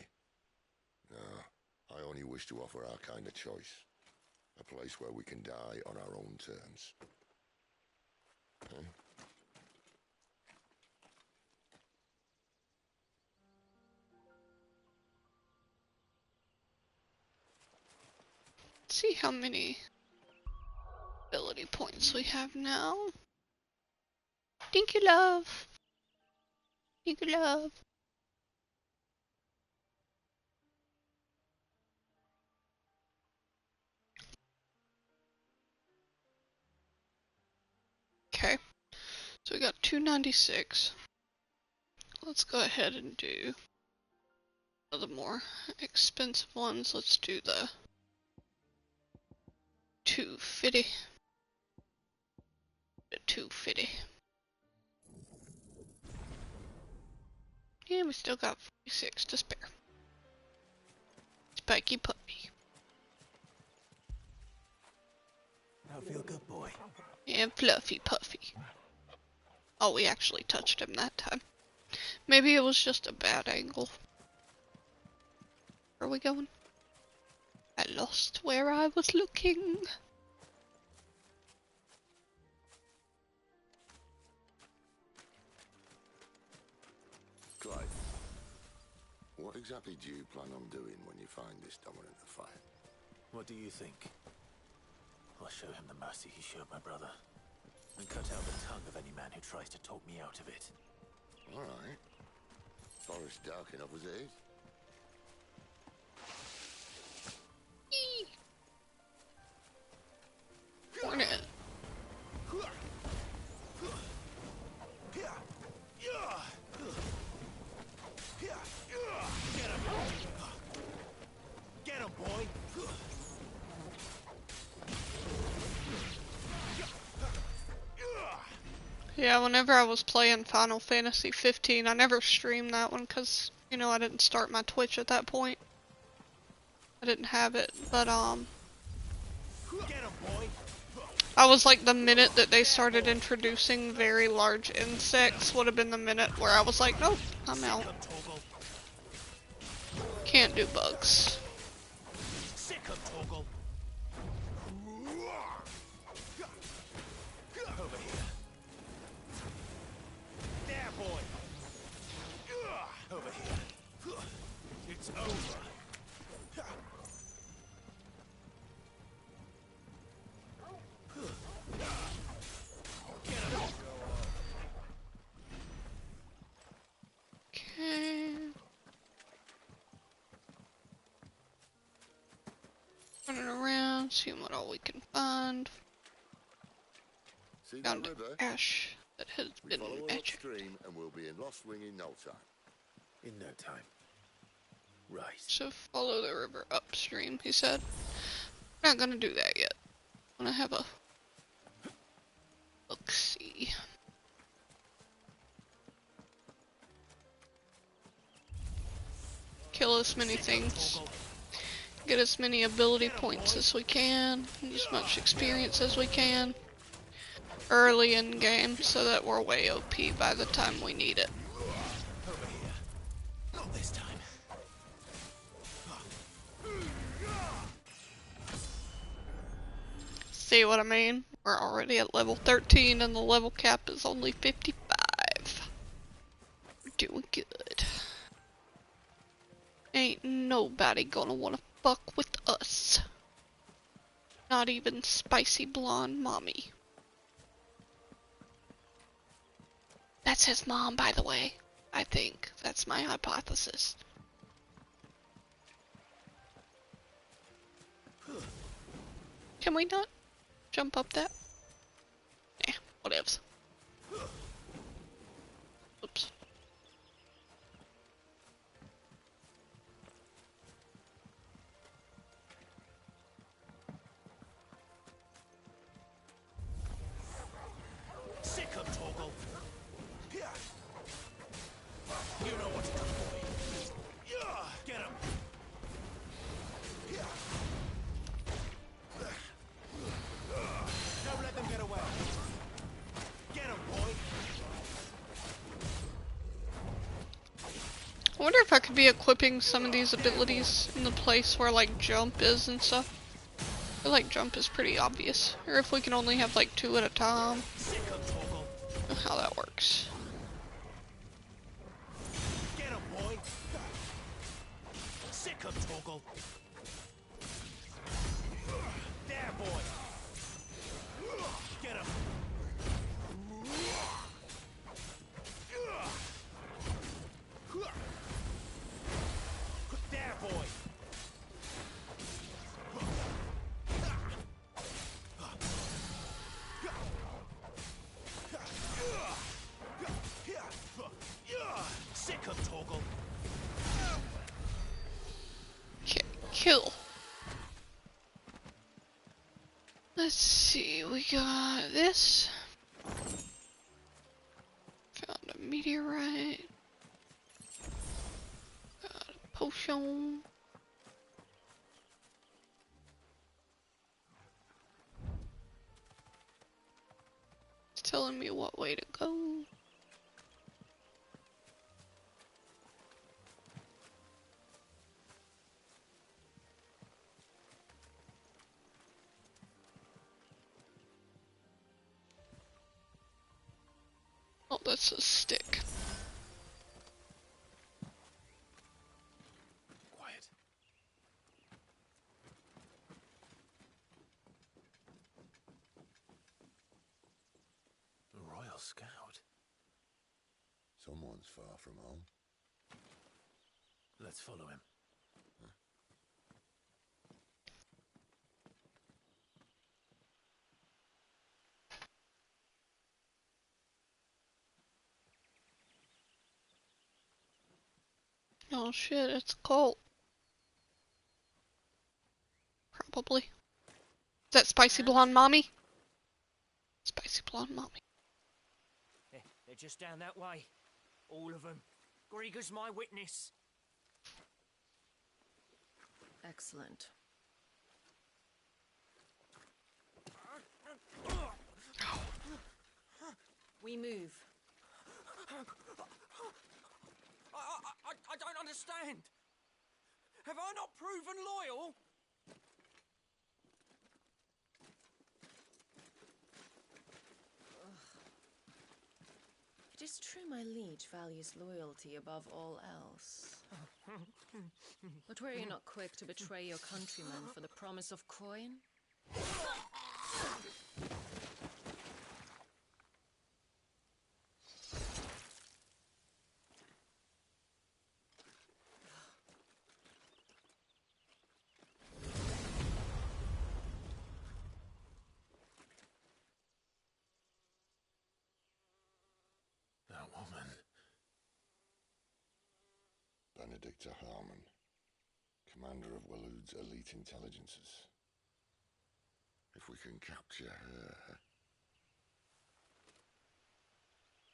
No, I only wish to offer our kind a choice. A place where we can die on our own terms. Eh? Let's see how many ability points we have now. Thank you, love. Thank you, love. Okay, so we got 296. Let's go ahead and do the more expensive ones. Let's do the 250. 250. Yeah, we still got 46 to spare. Spiky puppy. I feel good, boy. And fluffy puffy. Oh, we actually touched him that time. Maybe it was just a bad angle. Where are we going? I lost where I was looking. Clive, what exactly do you plan on doing when you find this dominant of fire? What do you think? I'll show him the mercy he showed my brother, and cut out the tongue of any man who tries to talk me out of it. All right. Forest dark enough as it is. Darn it. Get him, boy! Yeah, whenever I was playing Final Fantasy 15, I never streamed that one because, you know, I didn't start my Twitch at that point. I didn't have it, but, I was like, the minute that they started introducing very large insects would have been the minute where I was like, nope, I'm out. Can't do bugs. It's over. Okay. Running around, seeing what all we can find. See Found that river? ash that has We been follow her magic. upstream and we'll be in Lost Wing in no time. In no time. Right. So follow the river upstream, he said. We're not gonna do that yet. I'm gonna have a look-see. Kill as many things. Get as many ability points as we can. And as much experience as we can. Early in game so that we're way OP by the time we need it. Not this time. See what I mean? We're already at level 13 and the level cap is only 55. We're doing good. Ain't nobody gonna wanna fuck with us. Not even spicy blonde mommy. That's his mom, by the way. I think. That's my hypothesis. Can we not jump up that? Eh, whatevs. Oops. Sick of Toggle. Yeah. You know what to do, boy. Yeah. Get him. Yeah. Don't let them get away. Get him, boy. I wonder if I could be equipping some of these abilities in the place where like jump is and stuff. I feel like jump is pretty obvious. Or if we can only have like 2 at a time. How that works. Get him, boy. Sick of Toggle. There, boy. Get him. There, boy. Sick of Toggle. Okay, kill. meteorite. Got a potion. It's telling me what way to go. Oh, that's a stick. Quiet. A Royal Scout. Someone's far from home. Let's follow him. Oh shit, it's Colt. Probably. Is that Spicy Blonde Mommy? Spicy Blonde Mommy. They're just down that way. All of them. Grieger's my witness. Excellent. We move. I don't understand. Have I not proven loyal? It is true my liege values loyalty above all else. But were you not quick to betray your countrymen for the promise of coin? That woman. Benedicta Harmon, commander of Waloed's elite intelligences. If we can capture her...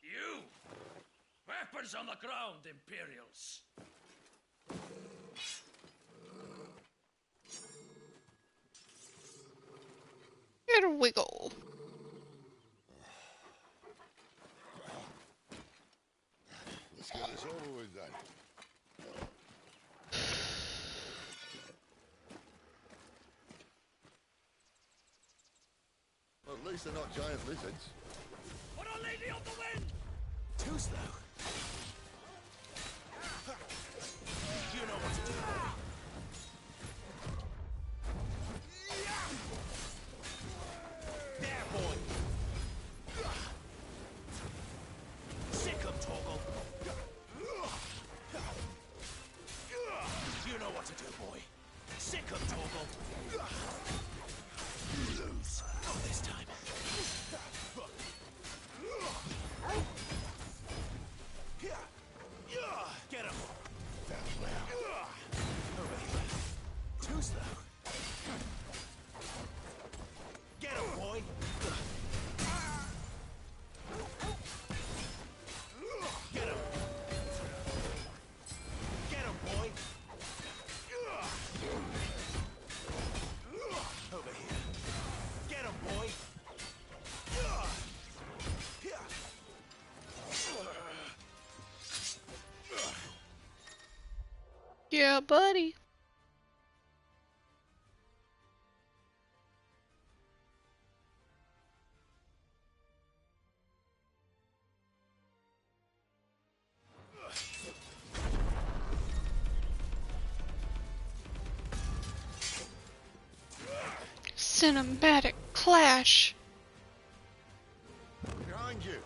You! Weapons on the ground, Imperials! Here we go. Let's get this over with then. Well, at least they're not giant lizards. Put a lady on the wind! Too slow. You know what to do. There, boy. Sick 'em, Torgal. You know what to do, boy. Sick 'em, Torgal. Lose. Not this time. Get him. Over here. Too slow. Get him, boy. Get him. Get him, boy. Over here. Get him, boy. Yeah, buddy. Cinematic clash. Behind you.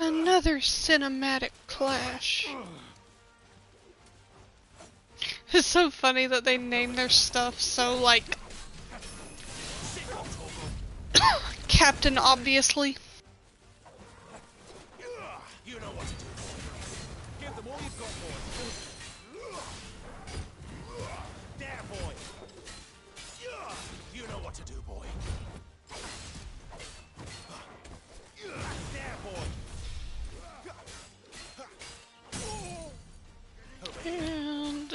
Another cinematic clash. It's so funny that they name their stuff so, like, Captain Obviously. You know what to do. Give them all you've got, boy.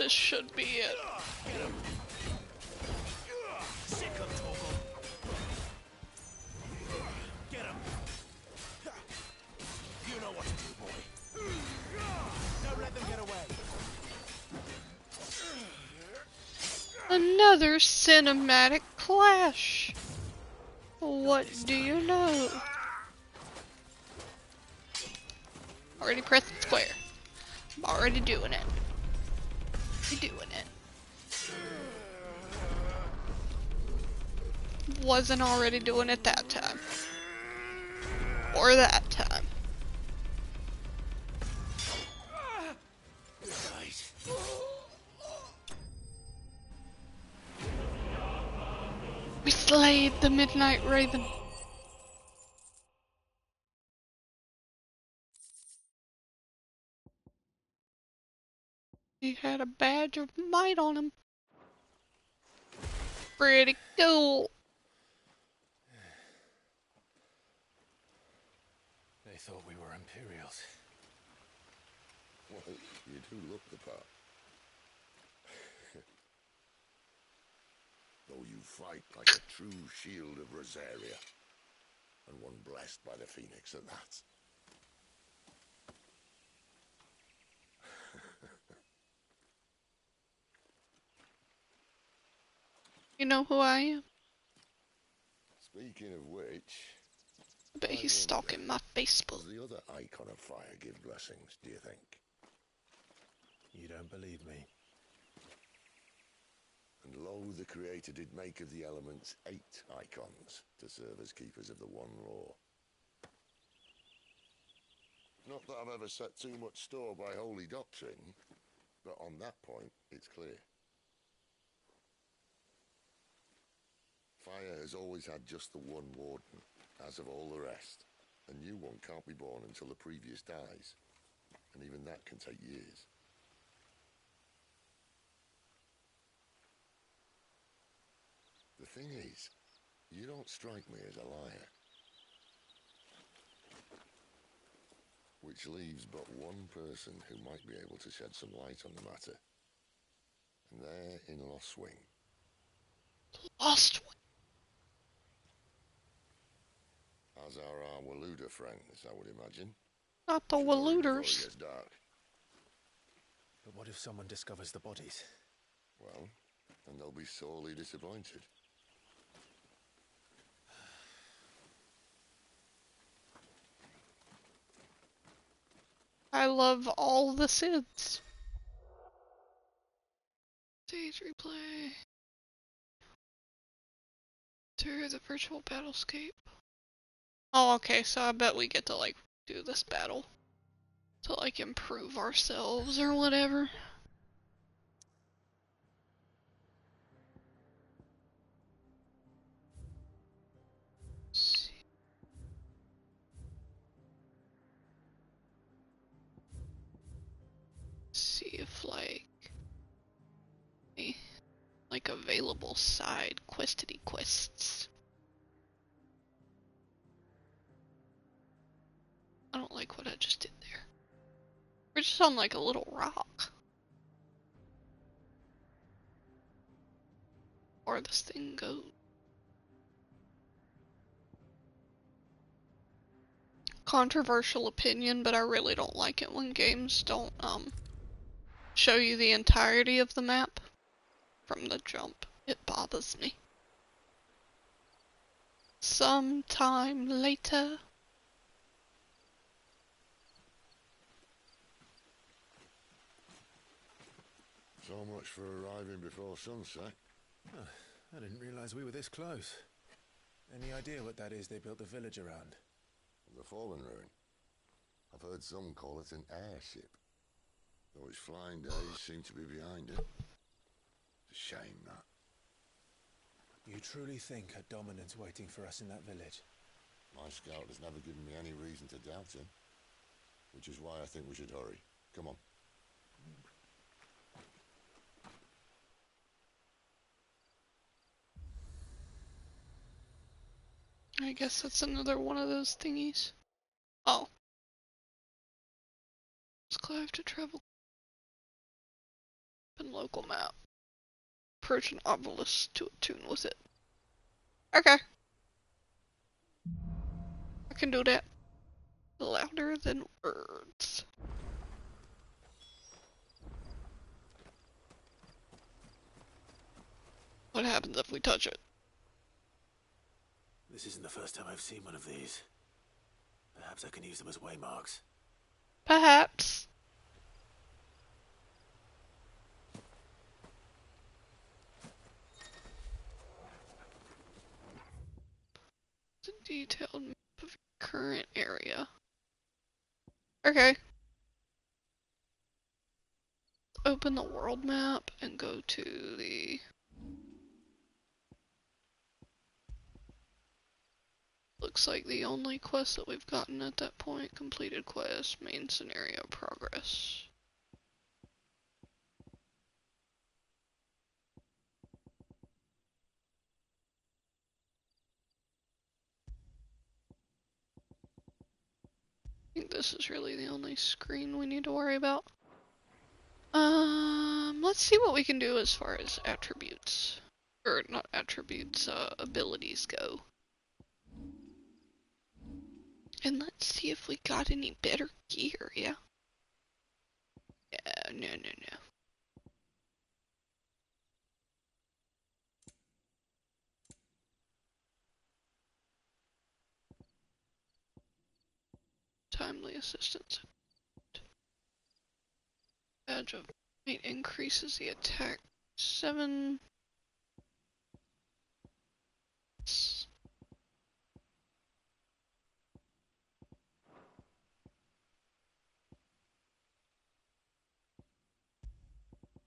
this should be it. Get him. You know what to do, boy. Don't let them get away. Another cinematic clash. What do you know? Already pressing square. I'm already doing it. Doing it. Wasn't already doing it that time. Or that time. We slayed the Midnight Raven. He had a badge of might on him. Pretty cool. They thought we were Imperials. Well, you do look the part. Though you fight like a true shield of Rosaria. And one blessed by the Phoenix at that. You know who I am? Speaking of which... I bet he's stalking my Facebook. Does the other icon of fire give blessings, do you think? You don't believe me. And lo, the Creator did make of the elements 8 icons to serve as keepers of the one law. Not that I've ever set too much store by holy doctrine, but on that point, it's clear. Fire has always had just the one warden, as of all the rest. A new one can't be born until the previous dies, and even that can take years. The thing is, you don't strike me as a liar. Which leaves but one person who might be able to shed some light on the matter. And they're in Lostwing. Lostwing? As are our Waluda friends, I would imagine. Not the Waluders. Before it gets dark. But what if someone discovers the bodies? Well, then they'll be sorely disappointed. I love all the Sids. Stage replay. Through the virtual battlescape. Oh, okay, so I bet we get to, like, do this battle. To, like, improve ourselves or whatever. See if, like available side questity quests. I don't like what I just did there. We're just on like a little rock. Or this thing goes. Controversial opinion, but I really don't like it when games don't show you the entirety of the map from the jump. It bothers me. Sometime later. So much for arriving before sunset. Oh, I didn't realize we were this close. Any idea what that is they built the village around? The Fallen Ruin. I've heard some call it an airship. Though its flying days seem to be behind it. It's a shame, that. You truly think a dominant's waiting for us in that village? My scout has never given me any reason to doubt him. Which is why I think we should hurry. Come on. I guess that's another one of those thingies. Oh. It's Clive to travel. But local map. Approach an obelisk to attune with it. Okay. I can do that. Louder than words. What happens if we touch it? This isn't the first time I've seen one of these. Perhaps I can use them as waymarks. Perhaps. It's a detailed map of your current area. Okay. Open the world map and go to the... Looks like the only quest that we've gotten at that point. Completed quest, main scenario, progress. I think this is really the only screen we need to worry about. Let's see what we can do as far as attributes. Or not attributes, abilities go. And let's see if we got any better gear, yeah? Yeah, no. Timely assistance. Badge of Might increases the attack 7.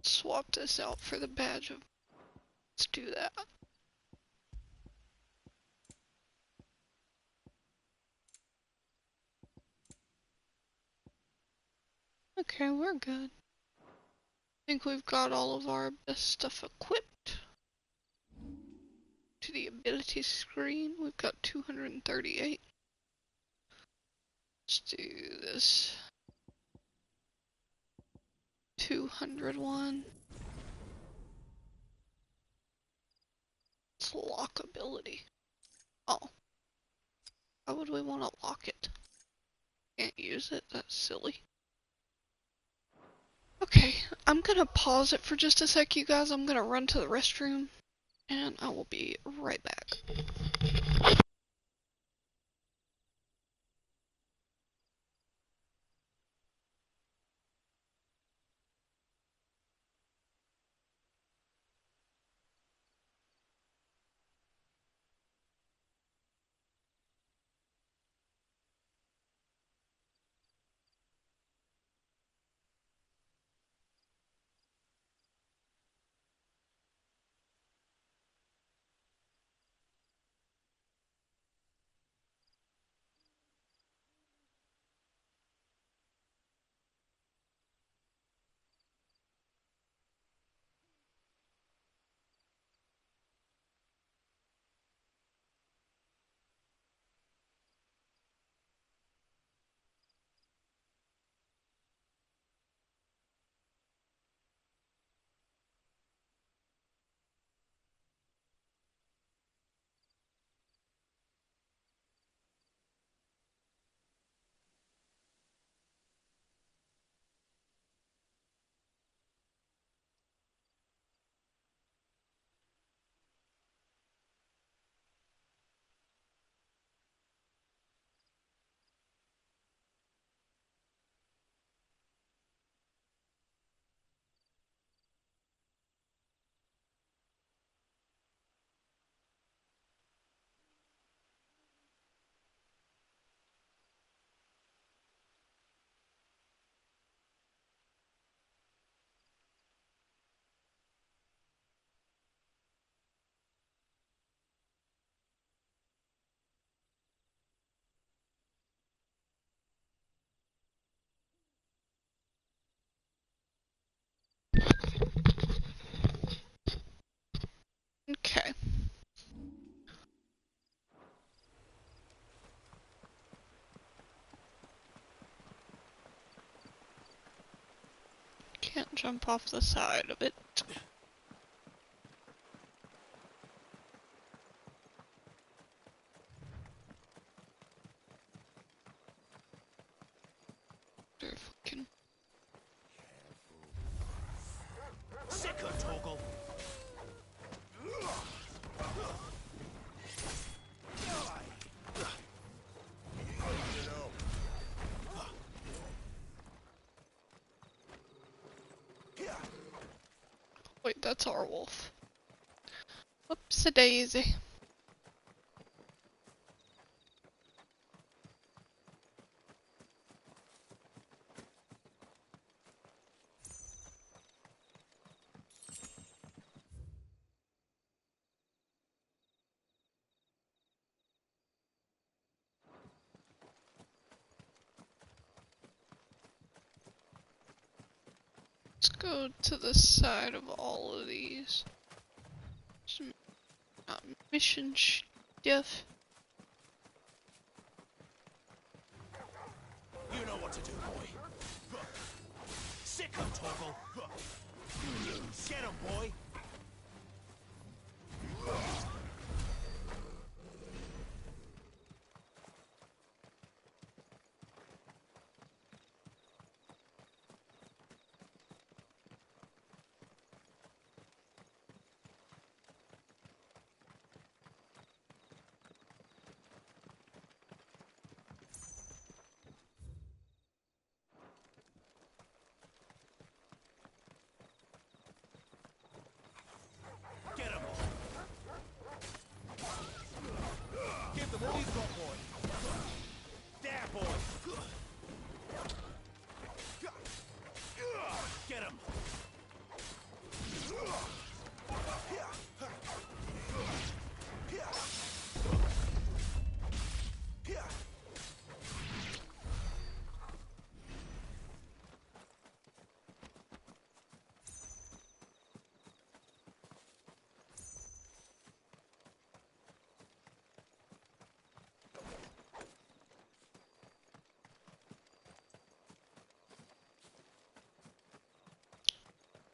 Swap this out for the badge of... Let's do that. Okay, we're good. I think we've got all of our best stuff equipped. To the ability screen, we've got 238. Let's do this 201. It's lock ability. Oh. How would we want to lock it? Can't use it? That's silly. Okay, I'm gonna pause it for just a sec, you guys. I'm gonna run to the restroom, and I will be right back. jump off the side of it. They're fucking... Sicker, Torgal! Wait, that's our wolf. Whoops-a-daisy. Let's go to the side of all of these. Some mission stuff. You know what to do, boy. Sick of Torgal. Get him, boy.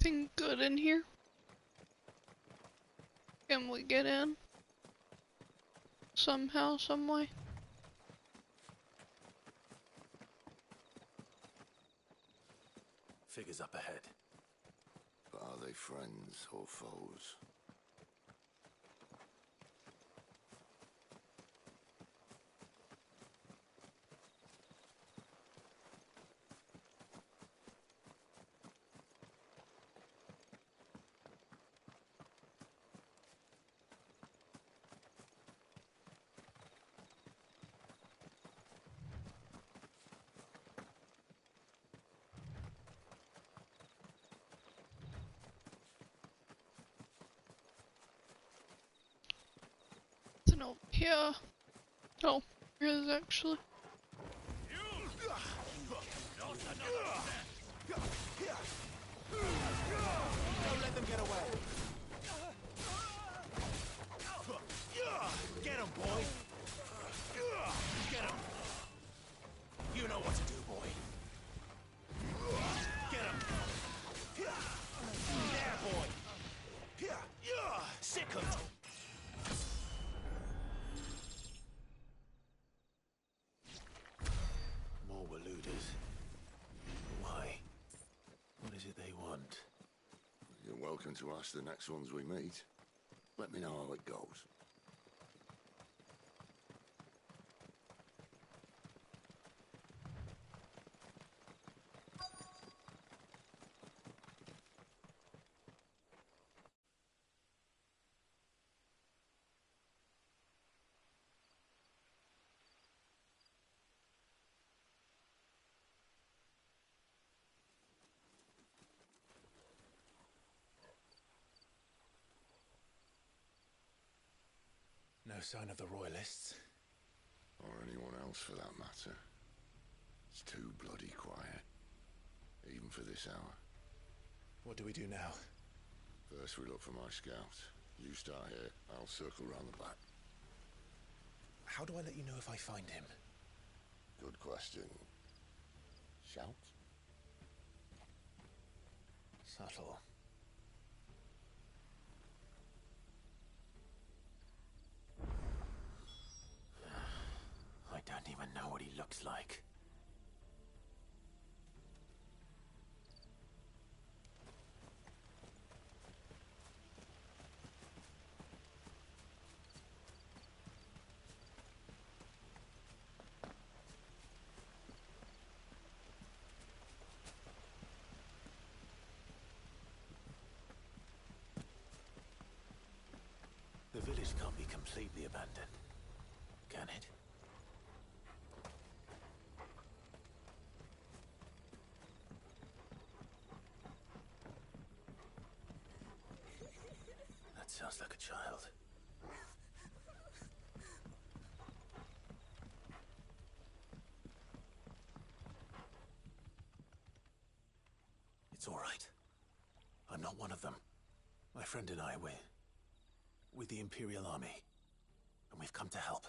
Anything good in here? Can we get in? Somehow, someway? Figures up ahead. But are they friends or foes? Nothing over here. Oh, here is actually. Don't let them get away. Get him, boy. Get him. You know what to do, boy. Get him. There, boy. Sick of him. More Waluders. Why? What is it they want? You're welcome to ask the next ones we meet. Let me know how it goes. No sign of the Royalists. Or anyone else for that matter. It's too bloody quiet. Even for this hour. What do we do now? First we look for my scout. You start here, I'll circle round the back. How do I let you know if I find him? Good question. Shout? Subtle. I don't even know what he looks like. The village can't be completely abandoned, can it? That sounds like a child. It's all right. I'm not one of them. My friend and I, we're with the Imperial Army, and we've come to help.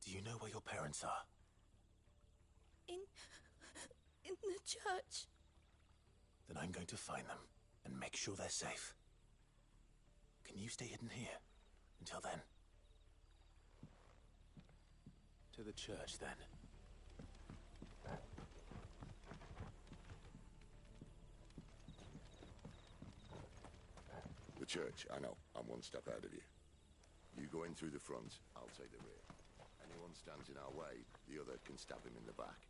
Do you know where your parents are? In the church. Then I'm going to find them and make sure they're safe. Can you stay hidden here until then? To the church, then. The church, I know. I'm one step ahead of you. You go in through the front, I'll take the rear. Anyone stands in our way, the other can stab him in the back.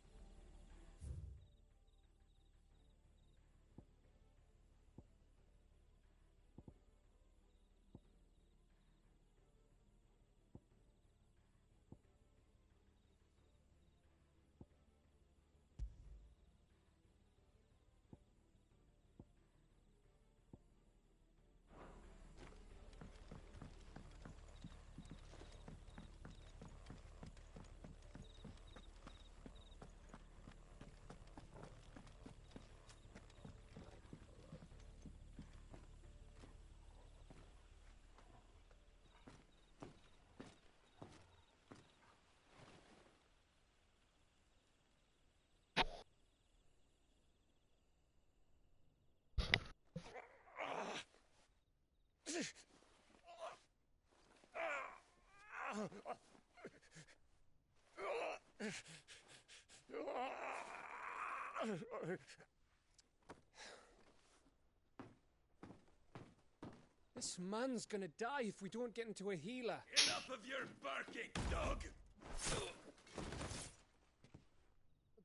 This man's gonna die if we don't get into a healer. Enough of your barking, dog!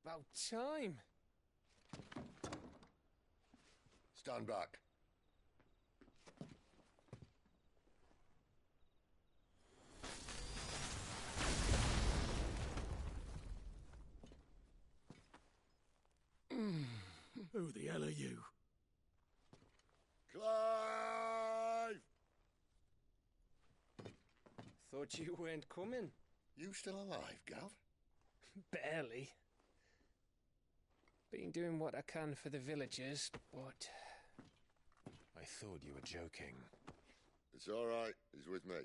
About time. Stand back. Who the hell are you? Clive! Thought you weren't coming. You still alive, Gav? Barely. Been doing what I can for the villagers, but... I thought you were joking. It's all right. He's with me.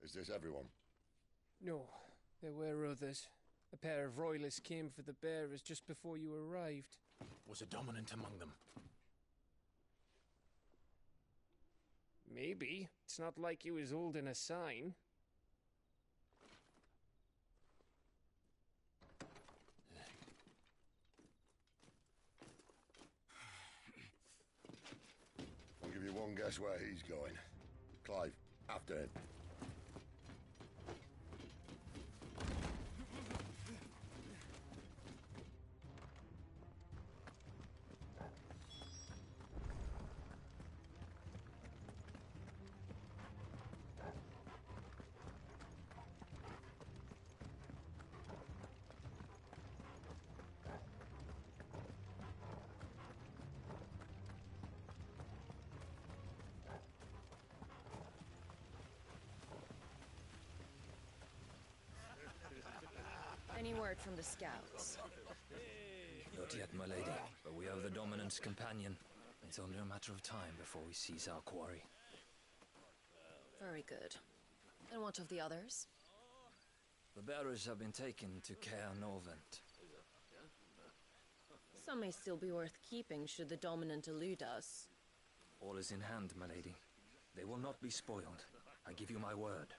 Is this everyone? No, there were others. A pair of royalists came for the bearers just before you arrived. Was a dominant among them? Maybe. It's not like he was holding a sign. I'll give you one guess where he's going. Clive, after him. Any word from the scouts? Not yet, my lady, but we have the dominant's companion. It's only a matter of time before we seize our quarry. Very good. And what of the others? The bearers have been taken to Caer Norvent. Some may still be worth keeping should the dominant elude us. All is in hand, my lady. They will not be spoiled. I give you my word.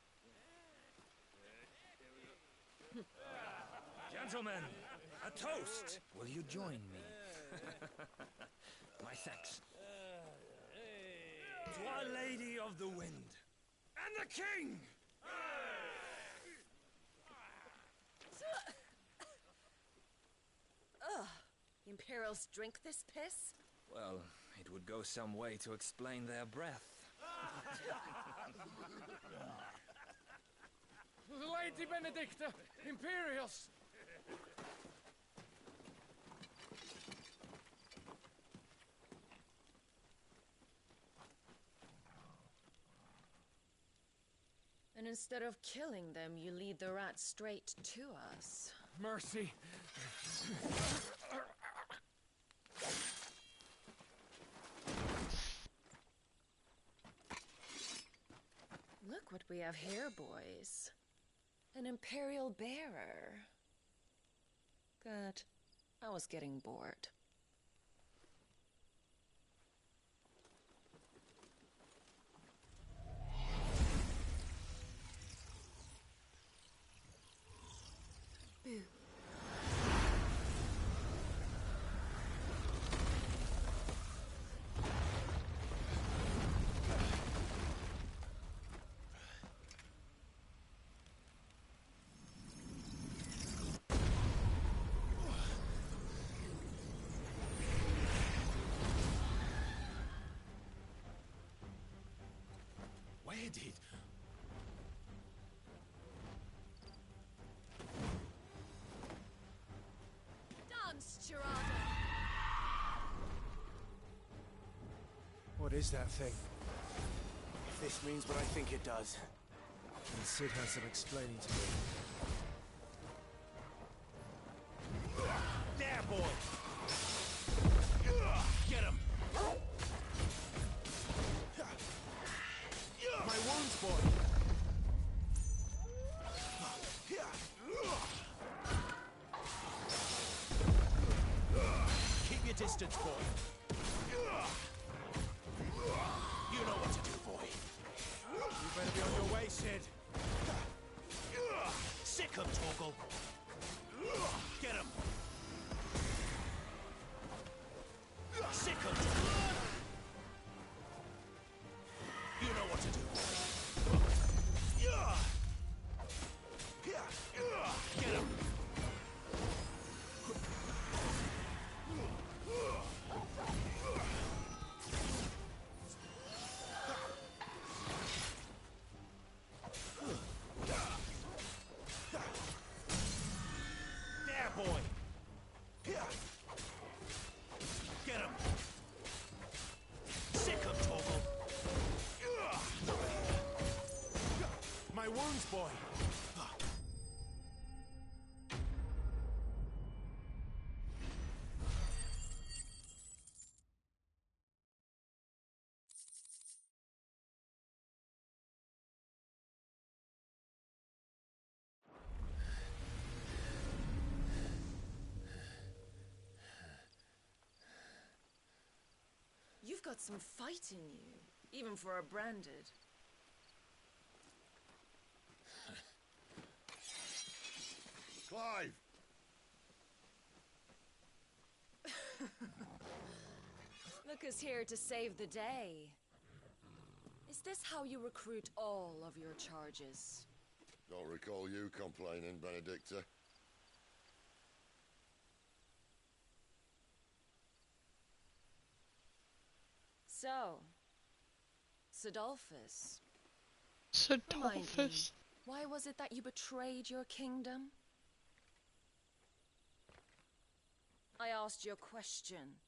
Gentlemen, a toast! Will you join me? My thanks. To Our Lady of the Wind and the King! Ugh. Imperials drink this piss? Well, it would go some way to explain their breath. Lady Benedicta! Imperials! And instead of killing them, you lead the rats straight to us. Mercy! Look what we have here, boys. An Imperial bearer. Good. I was getting bored. Boo. Where did... Dance, Gerardo! What is that thing? If this means what I think it does, then Cid has some explaining to do. There, boy! Get him! My wounds, boy! Keep your distance, boy. You know what to do, boy. You better be on your way, Cid. Sick him, Torgal. Get him. Sick him, Torgal. You know what to do, boy. Get him. There, boy. Get him. Sick him, Torgal. My wounds, boy. You've got some fight in you, even for a branded. Clive! Look who's here to save the day. Is this how you recruit all of your charges? Don't recall you complaining, Benedicta. So, Sidolphus. Sidolphus? Why was it that you betrayed your kingdom? I asked you a question,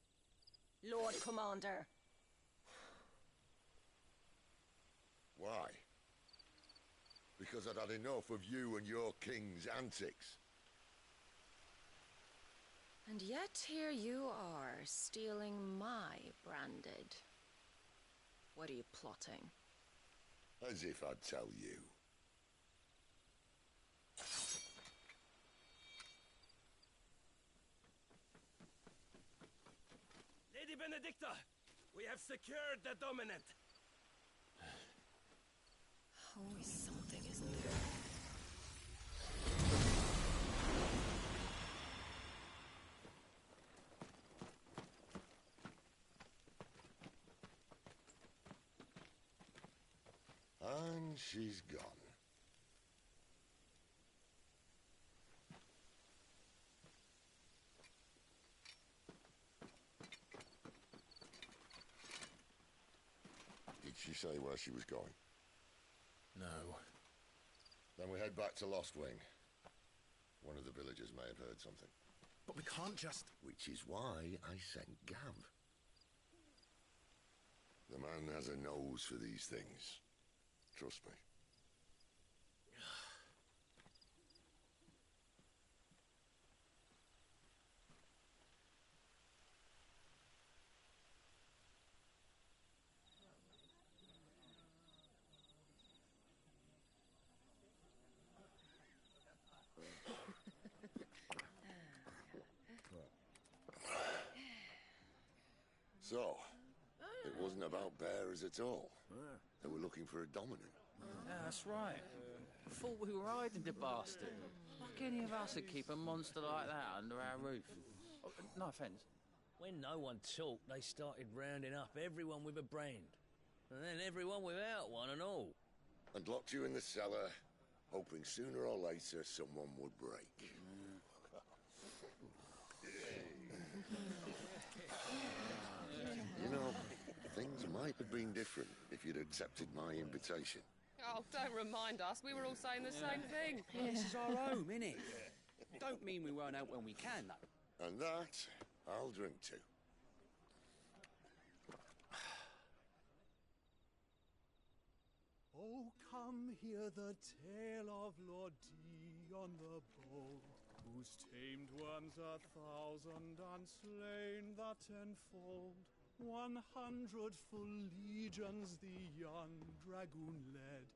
Lord Commander. Why? Because I'd had enough of you and your king's antics. And yet here you are, stealing my branded. What are you plotting? As if I'd tell you. Lady Benedicta! We have secured the dominant! Always something, isn't there? And she's gone. Did she say where she was going? No. Then we head back to Lost Wing. One of the villagers may have heard something. But we can't just... Which is why I sent Gav. The man has a nose for these things. Trust me. So, it wasn't about bearers at all. They were looking for a dominant. Yeah, that's right. Thought we were hiding the bastard. Like any of us would keep a monster like that under our roof. Oh, no offence. When no one talked, they started rounding up everyone with a brand. And then everyone without one and all. And locked you in the cellar, hoping sooner or later someone would break. You know, things might have been different if you'd accepted my invitation. Oh, don't remind us. We were all saying the same thing. This is our home, innit? Don't mean we won't out when we can, though. And that, I'll drink to. Oh, come hear the tale of Lord Dion the Bold, whose tamed ones 1,000 and slain the tenfold. 100 full legions the young dragoon led,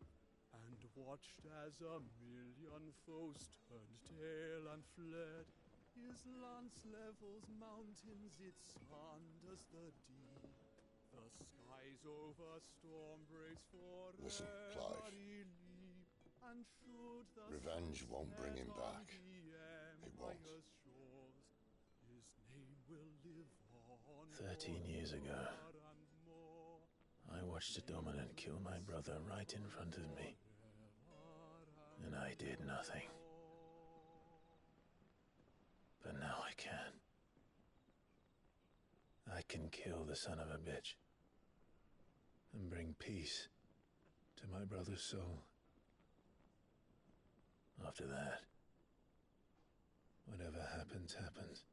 and watched as 1,000,000 foes turned tail and fled. His lance levels mountains, it sanders the deep. The skies over storm breaks forever. Listen, Clive. And should the Revenge won't bring him back. It won't. His name will live on. 13 years ago, I watched a dominant kill my brother right in front of me. And I did nothing. But now I can. I can kill the son of a bitch. And bring peace to my brother's soul. After that, whatever happens, happens.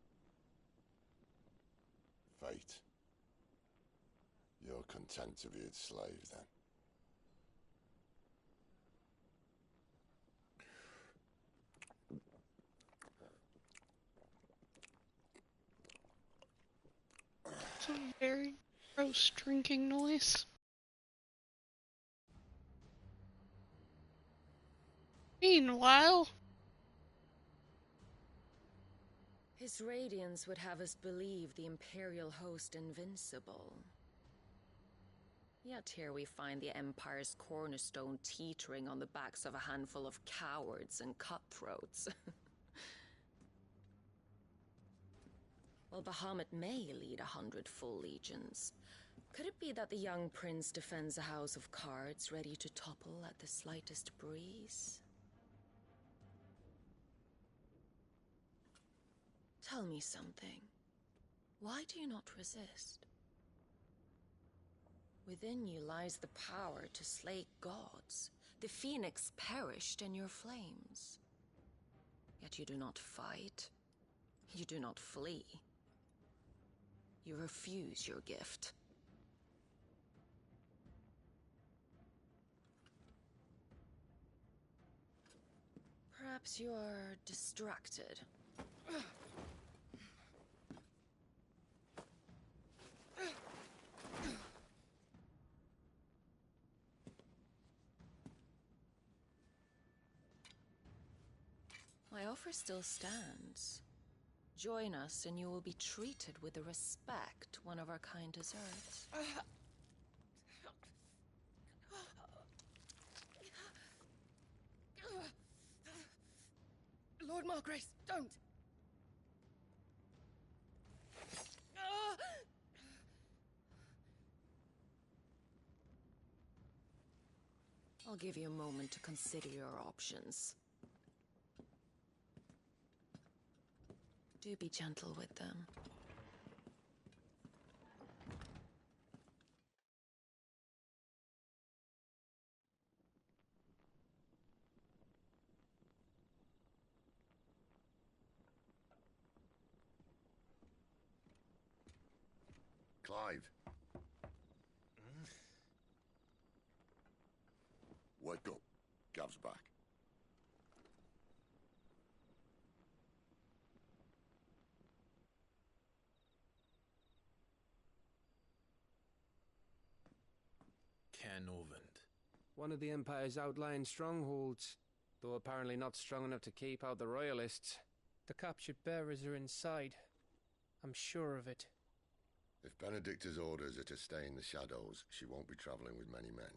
Fate. You're content to be its slave, then? It's a very gross drinking noise. Meanwhile, His radiance would have us believe the Imperial host invincible. Yet here we find the Empire's cornerstone teetering on the backs of a handful of cowards and cutthroats. While Bahamut may lead 100 full legions, could it be that the young prince defends a house of cards ready to topple at the slightest breeze? Tell me something. Why do you not resist? Within you lies the power to slay gods. The phoenix perished in your flames. Yet you do not fight. You do not flee. You refuse your gift. Perhaps you are distracted. My offer still stands. Join us and you will be treated with the respect one of our kind deserves. Lord Margrace, don't! I'll give you a moment to consider your options. Do be gentle with them. Clive. Wake up. Gav's back. Caernarvon. One of the Empire's outlying strongholds, though apparently not strong enough to keep out the Royalists. The captured bearers are inside. I'm sure of it. If Benedicta's orders are to stay in the shadows, she won't be travelling with many men.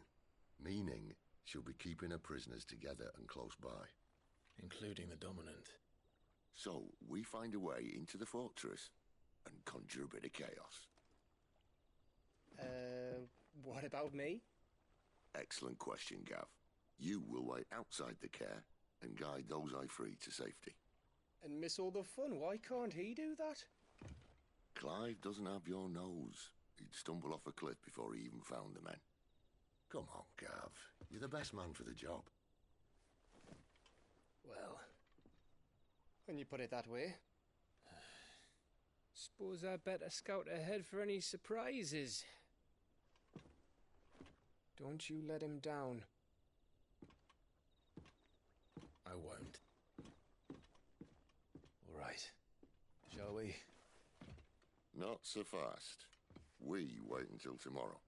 Meaning, she'll be keeping her prisoners together and close by. Including the Dominant. So, we find a way into the fortress and conjure a bit of chaos. What about me? Excellent question, Gav. You will wait outside the care and guide those I free to safety. And miss all the fun. Why can't he do that? Clive doesn't have your nose. He'd stumble off a cliff before he even found the men. Come on, Gav. You're the best man for the job. Well, when you put it that way. Suppose I'd better scout ahead for any surprises. Don't you let him down. I won't. All right. Shall we? Not so fast. We wait until tomorrow.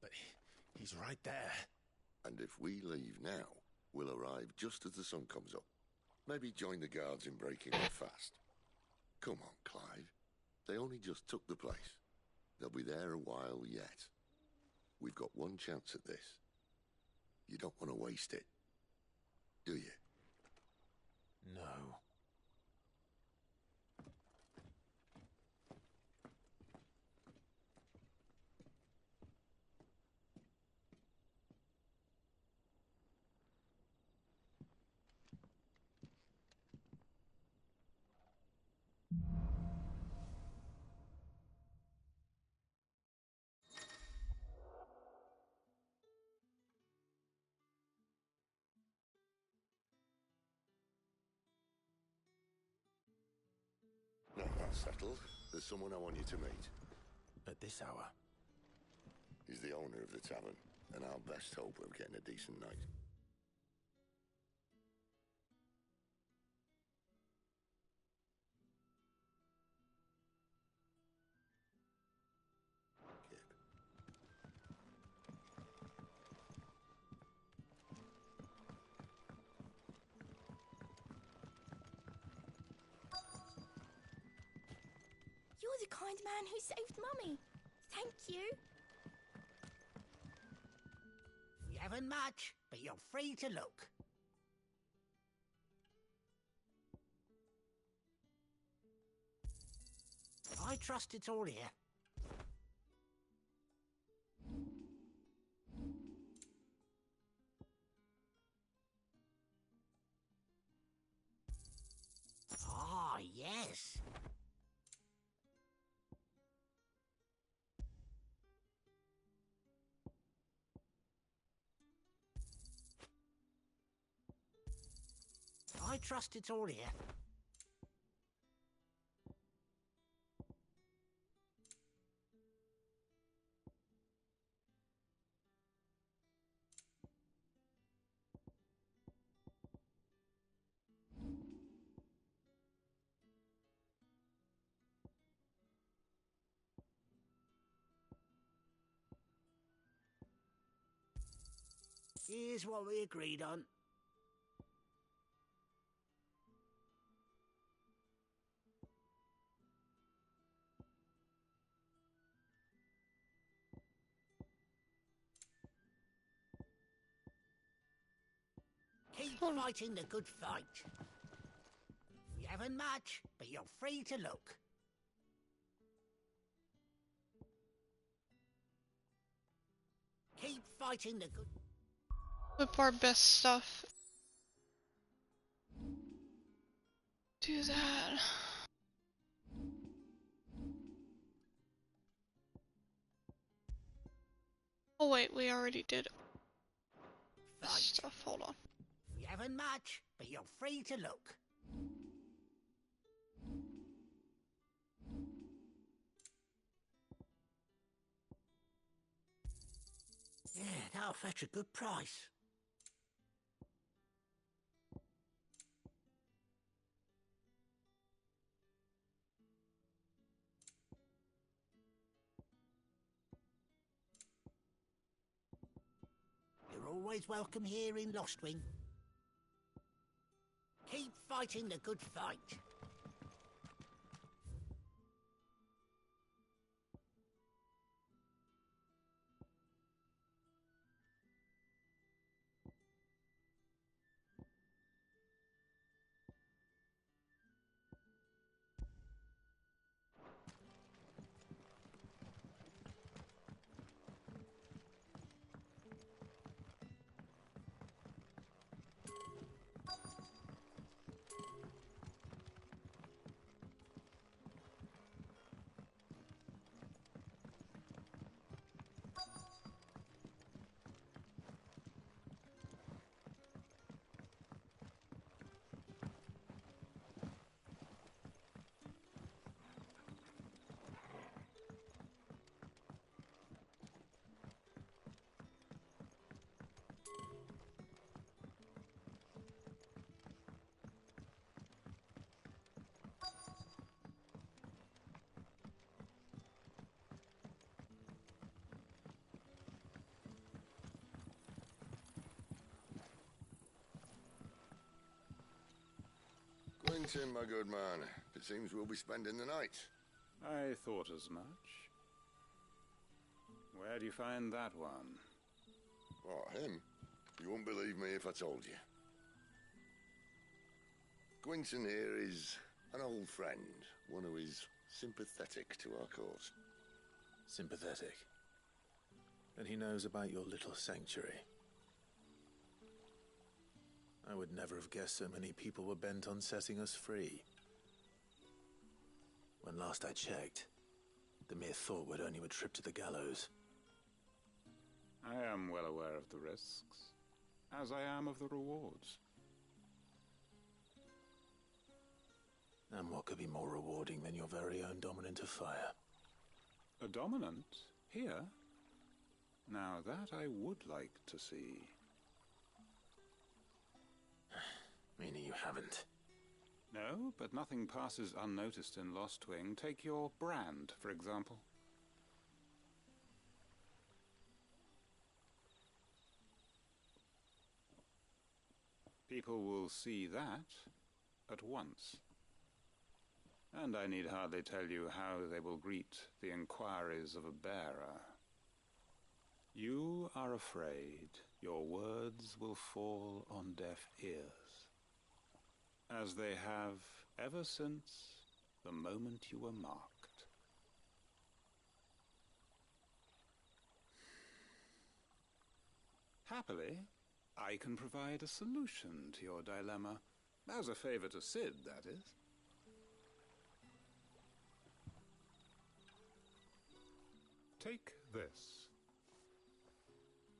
But he's right there. And if we leave now, we'll arrive just as the sun comes up. Maybe join the guards in breaking up fast. Come on, Clive. They only just took the place. They'll be there a while yet. We've got one chance at this. You don't want to waste it, do you? No. Now that's settled. There's someone I want you to meet. At this hour? He's the owner of the tavern, and our best hope of getting a decent night. You're the kind man who saved Mummy. Thank you. We haven't much, but you're free to look. I trust it's all here. Ah, yes. I trust it's all here. Here's what we agreed on. fighting the good fight. You haven't much, but you're free to look. Keep fighting the good... Whip our best stuff. Do that. Oh wait, we already did this stuff. Hold on. You haven't much, but you're free to look. Yeah, that'll fetch a good price. You're always welcome here in Lostwing. Keep fighting the good fight. Quintin, my good man. It seems we'll be spending the night. I thought as much. Where do you find that one? What, him? You wouldn't believe me if I told you. Quintin here is an old friend, one who is sympathetic to our cause. Sympathetic? And he knows about your little sanctuary. I would never have guessed so many people were bent on setting us free. When last I checked, the mere thought would earn you a trip to the gallows. I am well aware of the risks, as I am of the rewards. And what could be more rewarding than your very own dominant of fire? A dominant? Here? Now that I would like to see. Meaning you haven't? No, but nothing passes unnoticed in Lostwing. Take your brand, for example. People will see that at once. And I need hardly tell you how they will greet the inquiries of a bearer. You are afraid your words will fall on deaf ears, as they have ever since the moment you were marked. Happily, I can provide a solution to your dilemma, as a favor to Cid, that is. Take this.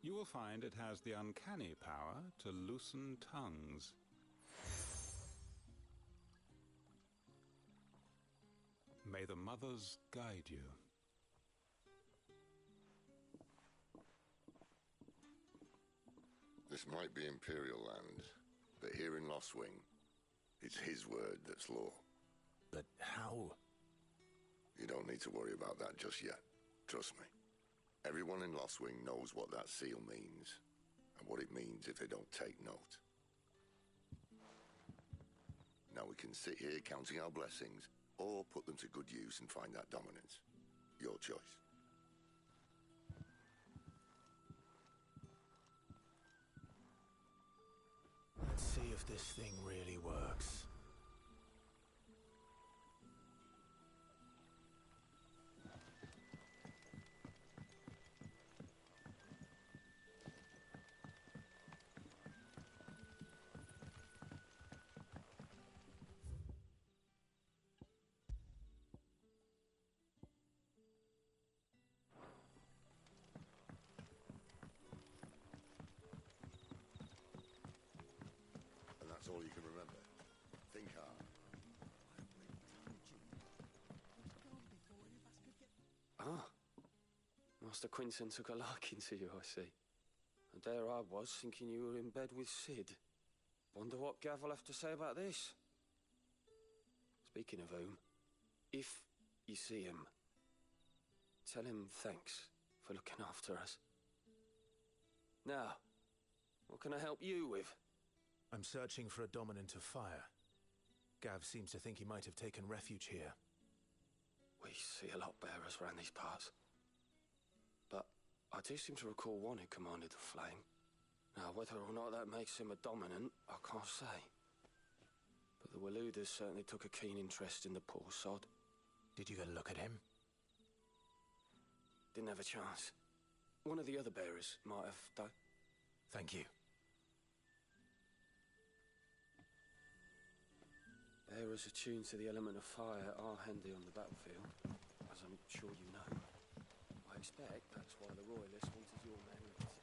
You will find it has the uncanny power to loosen tongues. May the mothers guide you. This might be Imperial land, but here in Lostwing, it's his word that's law. But how? You don't need to worry about that just yet. Trust me. Everyone in Lostwing knows what that seal means, and what it means if they don't take note. Now we can sit here counting our blessings, or put them to good use and find that dominance. Your choice. Let's see. all you can remember. Think hard. Ah. Master Quinton took a liking to you, I see. And there I was, thinking you were in bed with Sid. Wonder what Gav will have to say about this. Speaking of whom, if you see him, tell him thanks for looking after us. Now, what can I help you with? I'm searching for a dominant of fire. Gav seems to think he might have taken refuge here. We see a lot bearers around these parts. But I do seem to recall one who commanded the flame. Now, whether or not that makes him a dominant, I can't say. But the Waluders certainly took a keen interest in the poor sod. Did you get a look at him? Didn't have a chance. One of the other bearers might have, though. Thank you. Bearers attuned to the element of fire are handy on the battlefield, as I'm sure you know. I expect that's why the Royalists wanted your man in particular.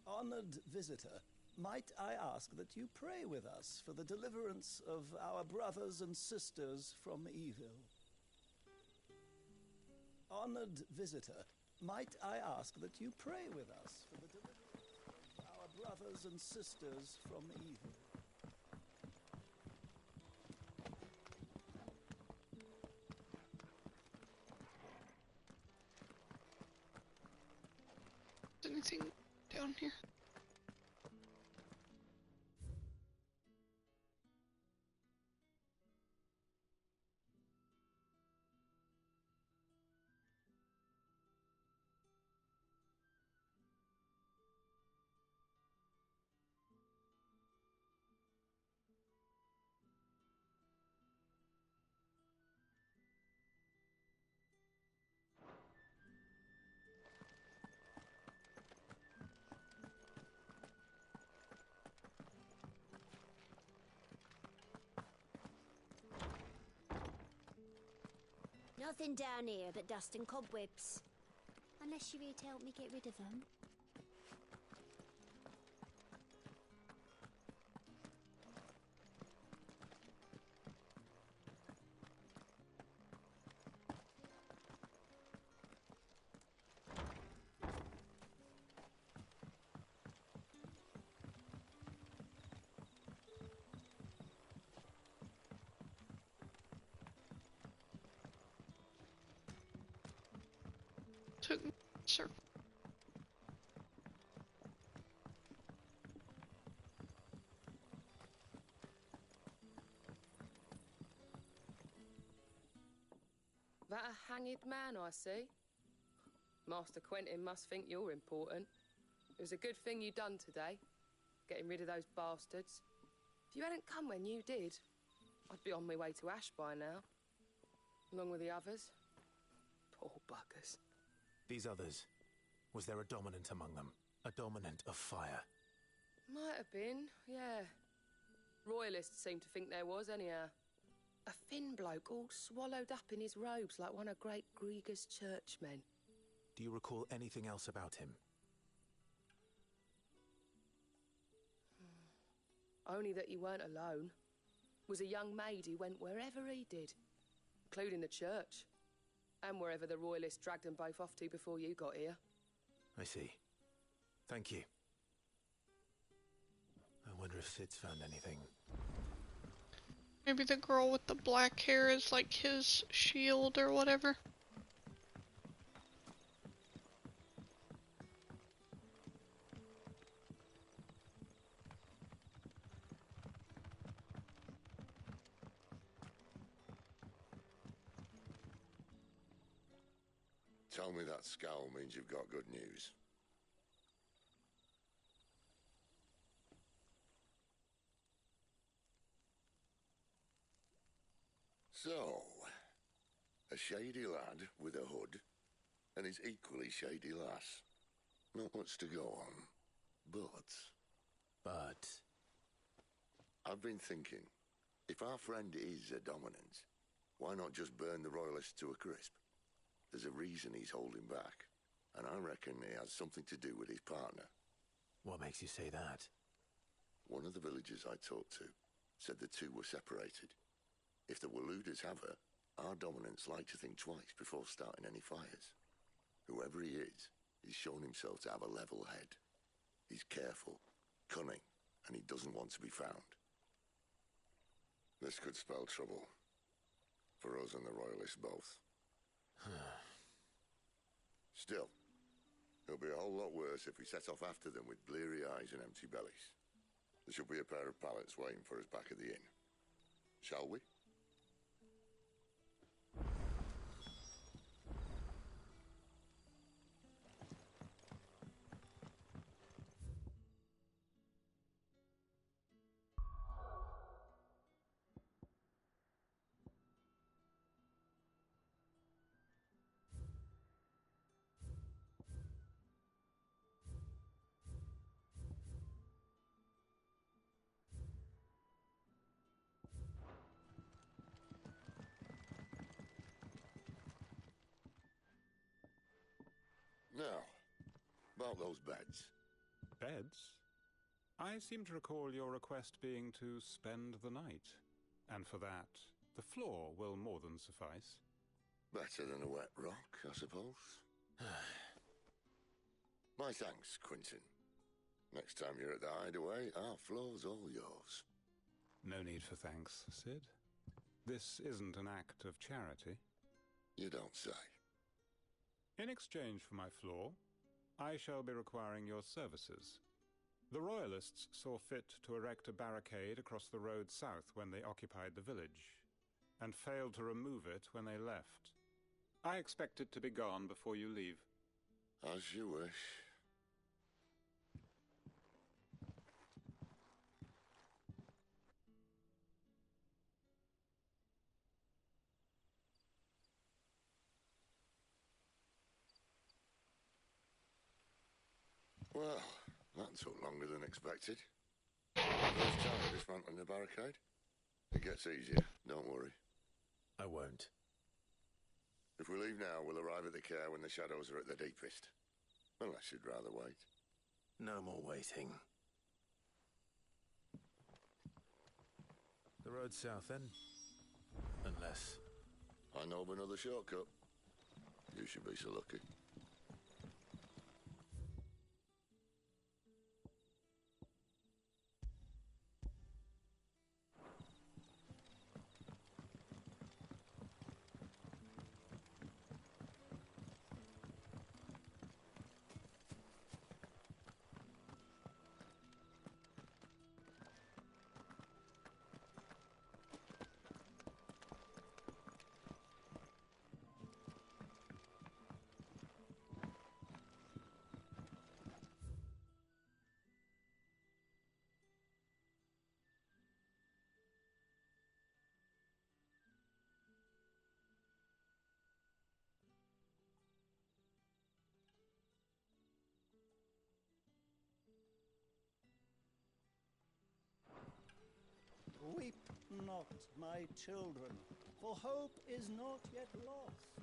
Honored visitor, might I ask that you pray with us for the deliverance of our brothers and sisters from evil? Honored visitor, might I ask that you pray with us for the deliverance of our brothers and sisters from evil? Is anything down here? Nothing down here but dust and cobwebs. Unless you're here to help me get rid of them. Sure. That a hanged man, I see. Master Quentin must think you're important. It was a good thing you done today, getting rid of those bastards. If you hadn't come when you did, I'd be on my way to Ash by now, along with the others. Poor buggers. These others, was there a dominant among them? A dominant of fire? Might have been, yeah. Royalists seem to think there was, anyhow. A thin bloke all swallowed up in his robes like one of Great Grieger's churchmen. Do you recall anything else about him? Only that he weren't alone. Was a young maid who went wherever he did, including the church, and wherever the Royalists dragged them both off to before you got here. I see. Thank you. I wonder if Sid's found anything. Maybe the girl with the black hair is like his shield or whatever. Tell me that scowl means you've got good news. So, a shady lad with a hood, and his equally shady lass. Not much to go on, but... I've been thinking, if our friend is a dominant, Why not just burn the Royalists to a crisp? There's a reason he's holding back, and I reckon it has something to do with his partner. What makes you say that? One of the villagers I talked to said the two were separated. If the Waluders have her, our dominants like to think twice before starting any fires. Whoever he is, he's shown himself to have a level head. He's careful, cunning, and he doesn't want to be found. This could spell trouble. For us and the Royalists both. Still, it'll be a whole lot worse if we set off after them with bleary eyes and empty bellies. There should be a pair of pallets waiting for us back at the inn. Shall we? Now, about those beds. Beds? I seem to recall your request being to spend the night. And for that, the floor will more than suffice. Better than a wet rock, I suppose. My thanks, Quentin. Next time you're at the Hideaway, our floor's all yours. No need for thanks, Sid. This isn't an act of charity. You don't say. In exchange for my floor, I shall be requiring your services. The Royalists saw fit to erect a barricade across the road south when they occupied the village, and failed to remove it when they left. I expect it to be gone before you leave. As you wish. Well, that took longer than expected. First time dismantling the barricade? It gets easier, don't worry. I won't. If we leave now, we'll arrive at the care when the shadows are at their deepest. Unless you'd rather wait. No more waiting. The road south, then? Unless... I know of another shortcut. You should be so lucky. Weep not, my children, for hope is not yet lost.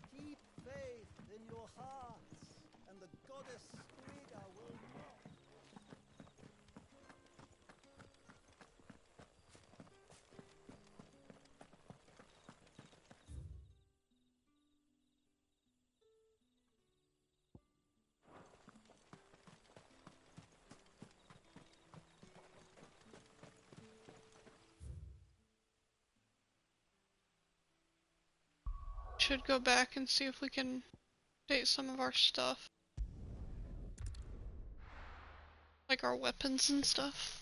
Keep faith in your hearts, and the goddess Striga will not. Should go back and see if we can update some of our stuff. Like our weapons and stuff.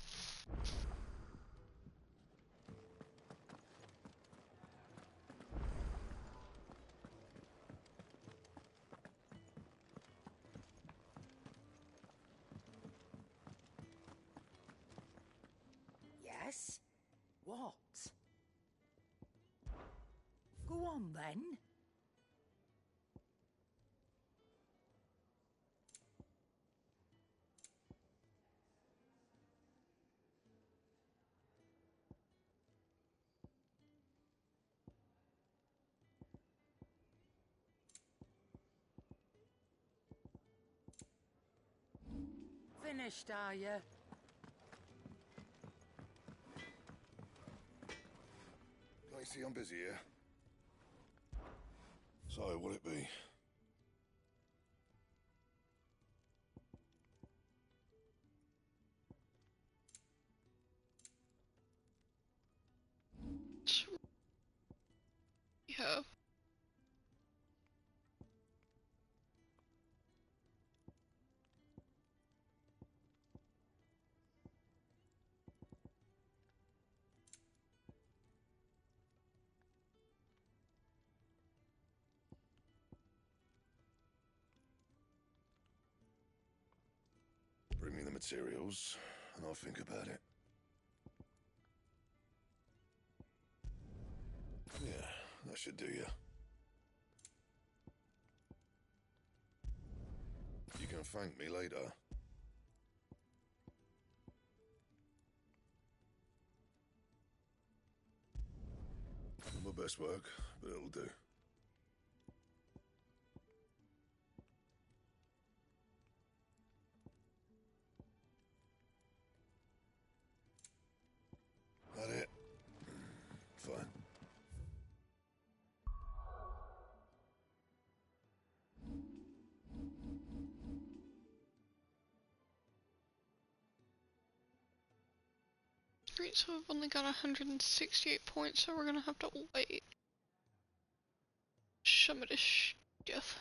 Yes? What? Go on then. Finished, are you? Can't you see I'm busy here? So, what'll it be? Yeah. Bring me the materials, and I'll think about it. Yeah, that should do you. You can thank me later. Not my best work, but it'll do. That it? Fine. Great, so we've only got 168 points, so we're gonna have to wait. Some of this stuff.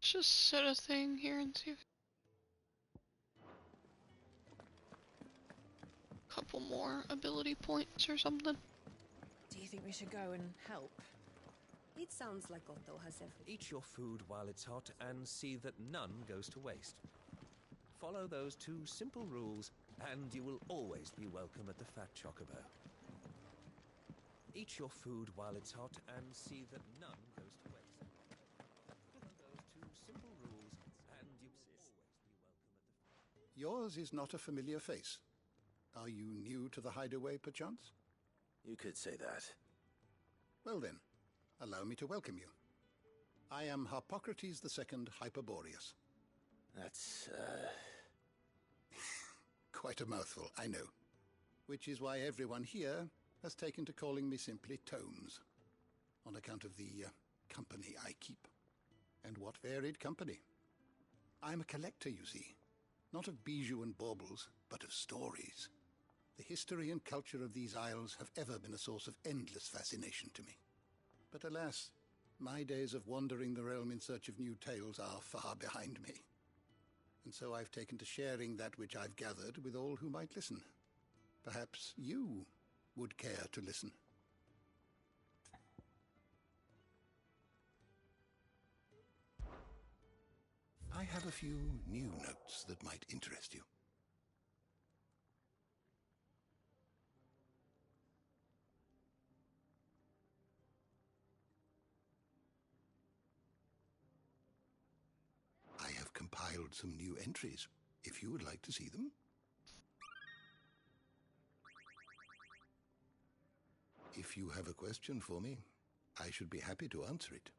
Let's just set a thing here and see if a couple more ability points or something. Do you think we should go and help? It sounds like Otto has everything. Eat your food while it's hot and see that none goes to waste. Follow those two simple rules and you will always be welcome at the Fat Chocobo. Eat your food while it's hot and see that none goes to waste. Follow those two simple rules and you will always be welcome at the... Yours is not a familiar face. Are you new to the hideaway, perchance? You could say that. Well then, allow me to welcome you. I am Harpocrates II Hyperboreus. That's, Quite a mouthful, I know. Which is why everyone here has taken to calling me simply Tomes, on account of the company I keep. And what varied company. I'm a collector, you see. Not of bijou and baubles, but of stories. The history and culture of these isles have ever been a source of endless fascination to me. But alas, my days of wandering the realm in search of new tales are far behind me. And so I've taken to sharing that which I've gathered with all who might listen. Perhaps you would care to listen. I have a few new notes that might interest you. I have compiled some new entries, if you would like to see them. If you have a question for me, I should be happy to answer it.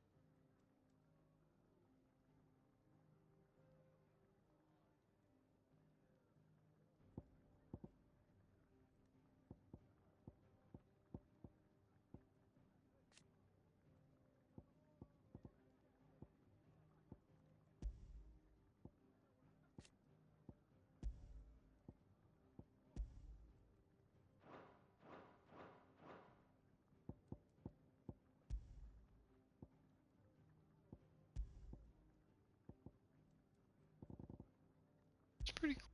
It's pretty cool.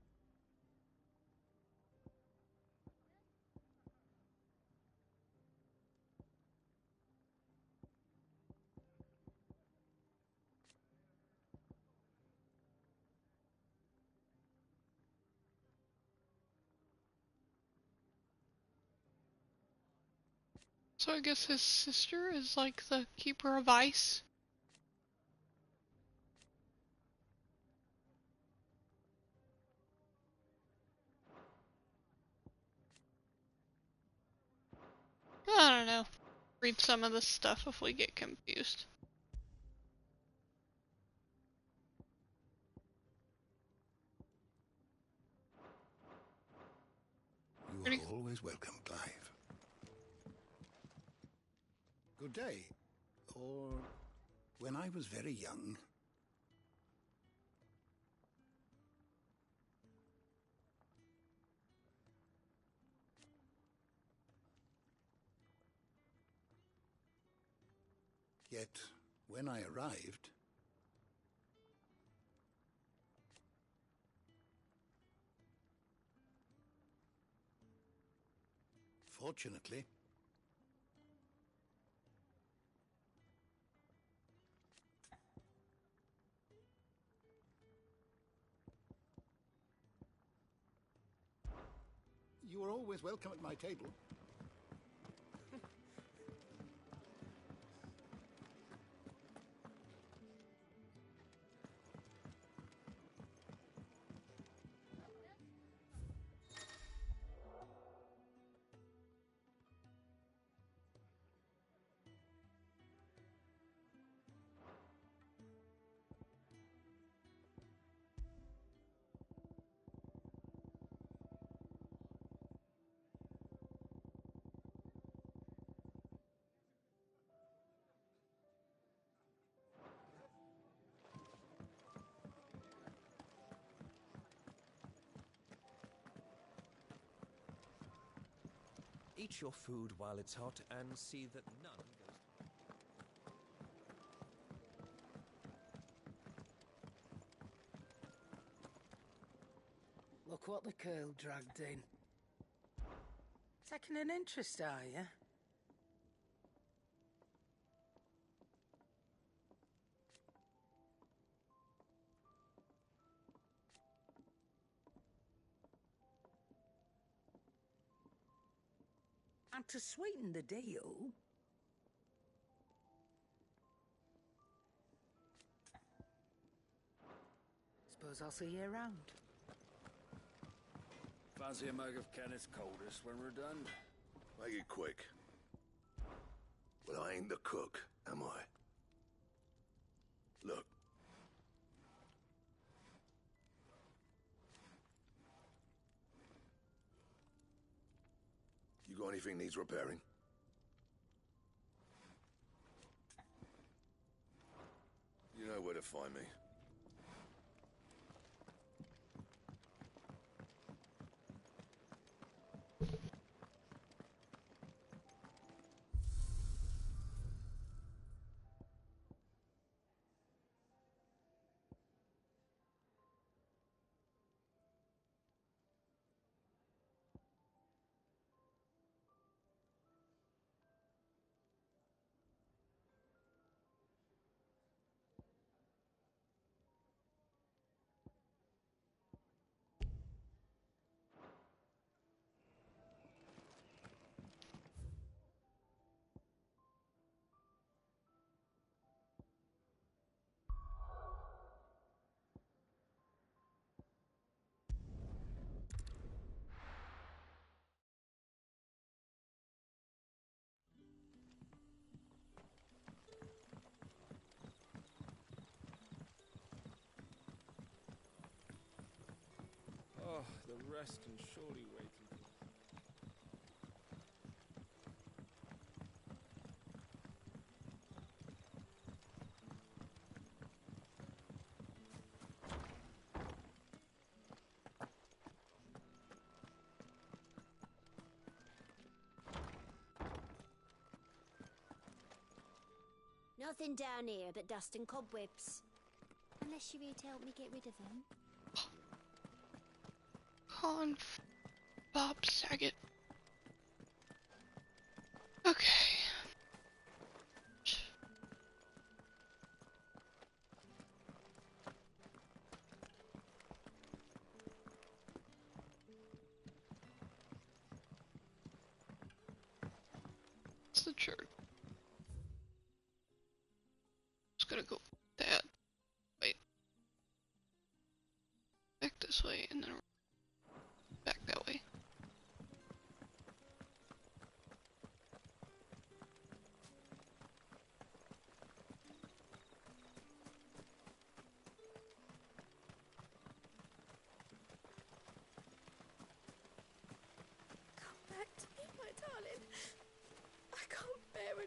So I guess his sister is like the keeper of ice. I don't know. read some of the stuff if we get confused. You are always welcome, Clive. Good day. Or when I was very young. Yet, when I arrived, fortunately, you are always welcome at my table. Eat your food while it's hot and see that none goes... Look what the curl dragged in. Taking an interest, are you? And to sweeten the deal... Suppose I'll see you around. Fancy a mug of Kenneth's coldest when we're done? Make it quick. Well, I ain't the cook, am I? Look. You got anything needs repairing? You know where to find me. Oh, the rest can surely wait until... Nothing down here but dust and cobwebs. Unless you're here to help me get rid of them. Bob Saget. Okay. It's the church. Just gonna go that way. Back this way and then back that way.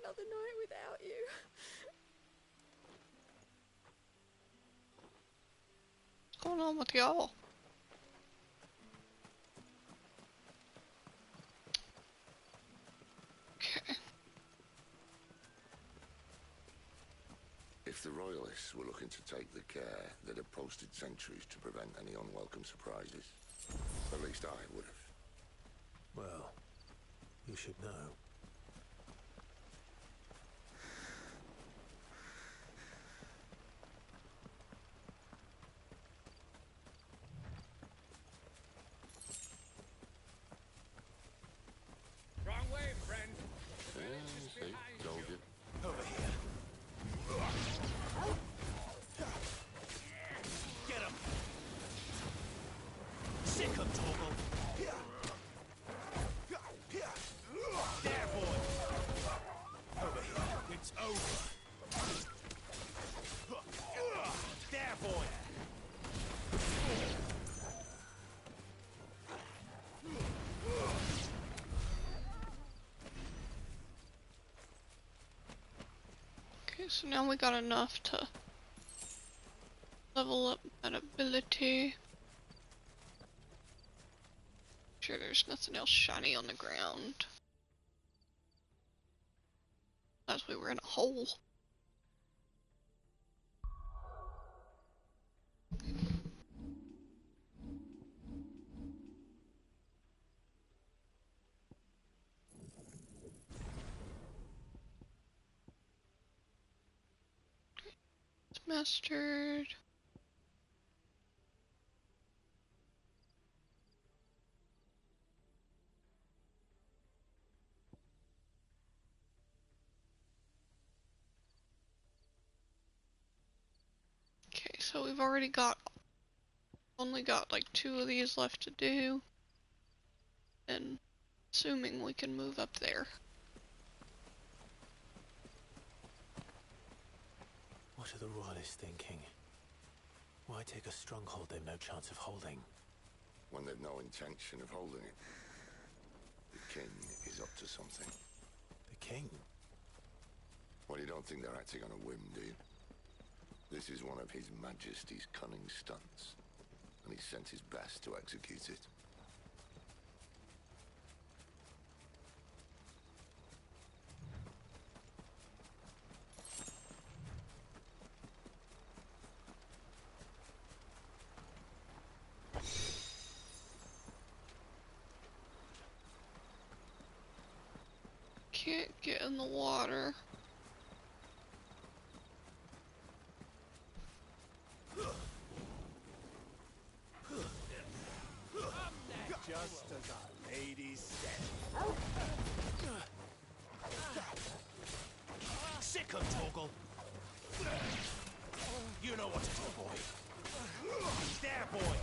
another night without you. What's going on with y'all? Okay. If the Royalists were looking to take the care, they'd have posted sentries to prevent any unwelcome surprises. At least I would have. Well, you should know. Wrong way, friend. See? Told you. Over here. Get him! Sick him, Torgal! There, boy! Over here. It's over. There, boy! Okay, so now we got enough to level up that ability. Sure, there's nothing else shiny on the ground. As we were in a hole. It's mastered. Okay, so we've already only got like 2 of these left to do. And assuming we can move up there. What are the Royalists thinking? Why take a stronghold they've no chance of holding? When they've no intention of holding it. The king is up to something. The king? Well, you don't think they're acting on a whim, do you? This is one of His Majesty's cunning stunts, and he's sent his best to execute it. Can't get in the water. Just as our ladies said. Sick him, Torgal! You know what to do, boy. There, boy!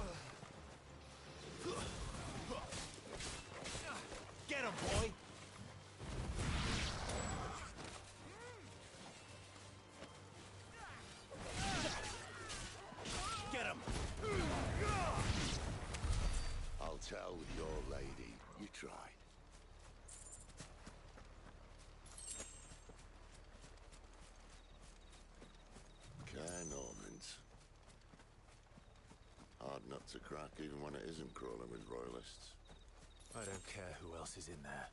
Get him, boy! Get him! I'll tell your lady you tried. Care Normans. Hard nut to crack even when it isn't crawling with Royalists. I don't care who else is in there.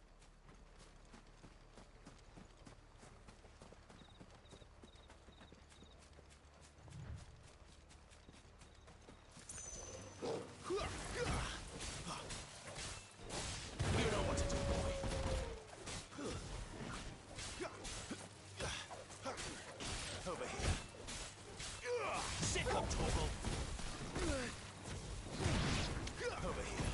You know what to do, boy. Over here. Sick him, Torgal. Over here.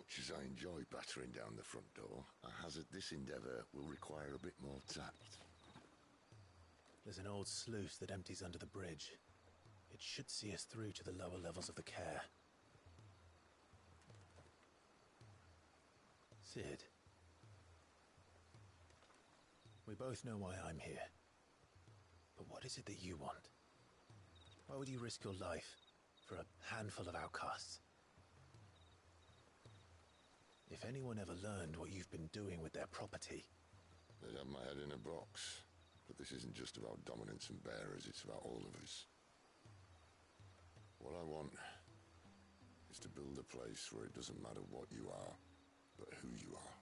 much as I enjoy battering down the front door, I hazard this endeavour will require a bit more tact. There's an old sluice that empties under the bridge. It should see us through to the lower levels of the care. Cid. We both know why I'm here. But what is it that you want? Why would you risk your life for a handful of outcasts? If anyone ever learned what you've been doing with their property... They'd have my head in a box. But this isn't just about dominance and bearers, it's about all of us. What I want is to build a place where it doesn't matter what you are, but who you are.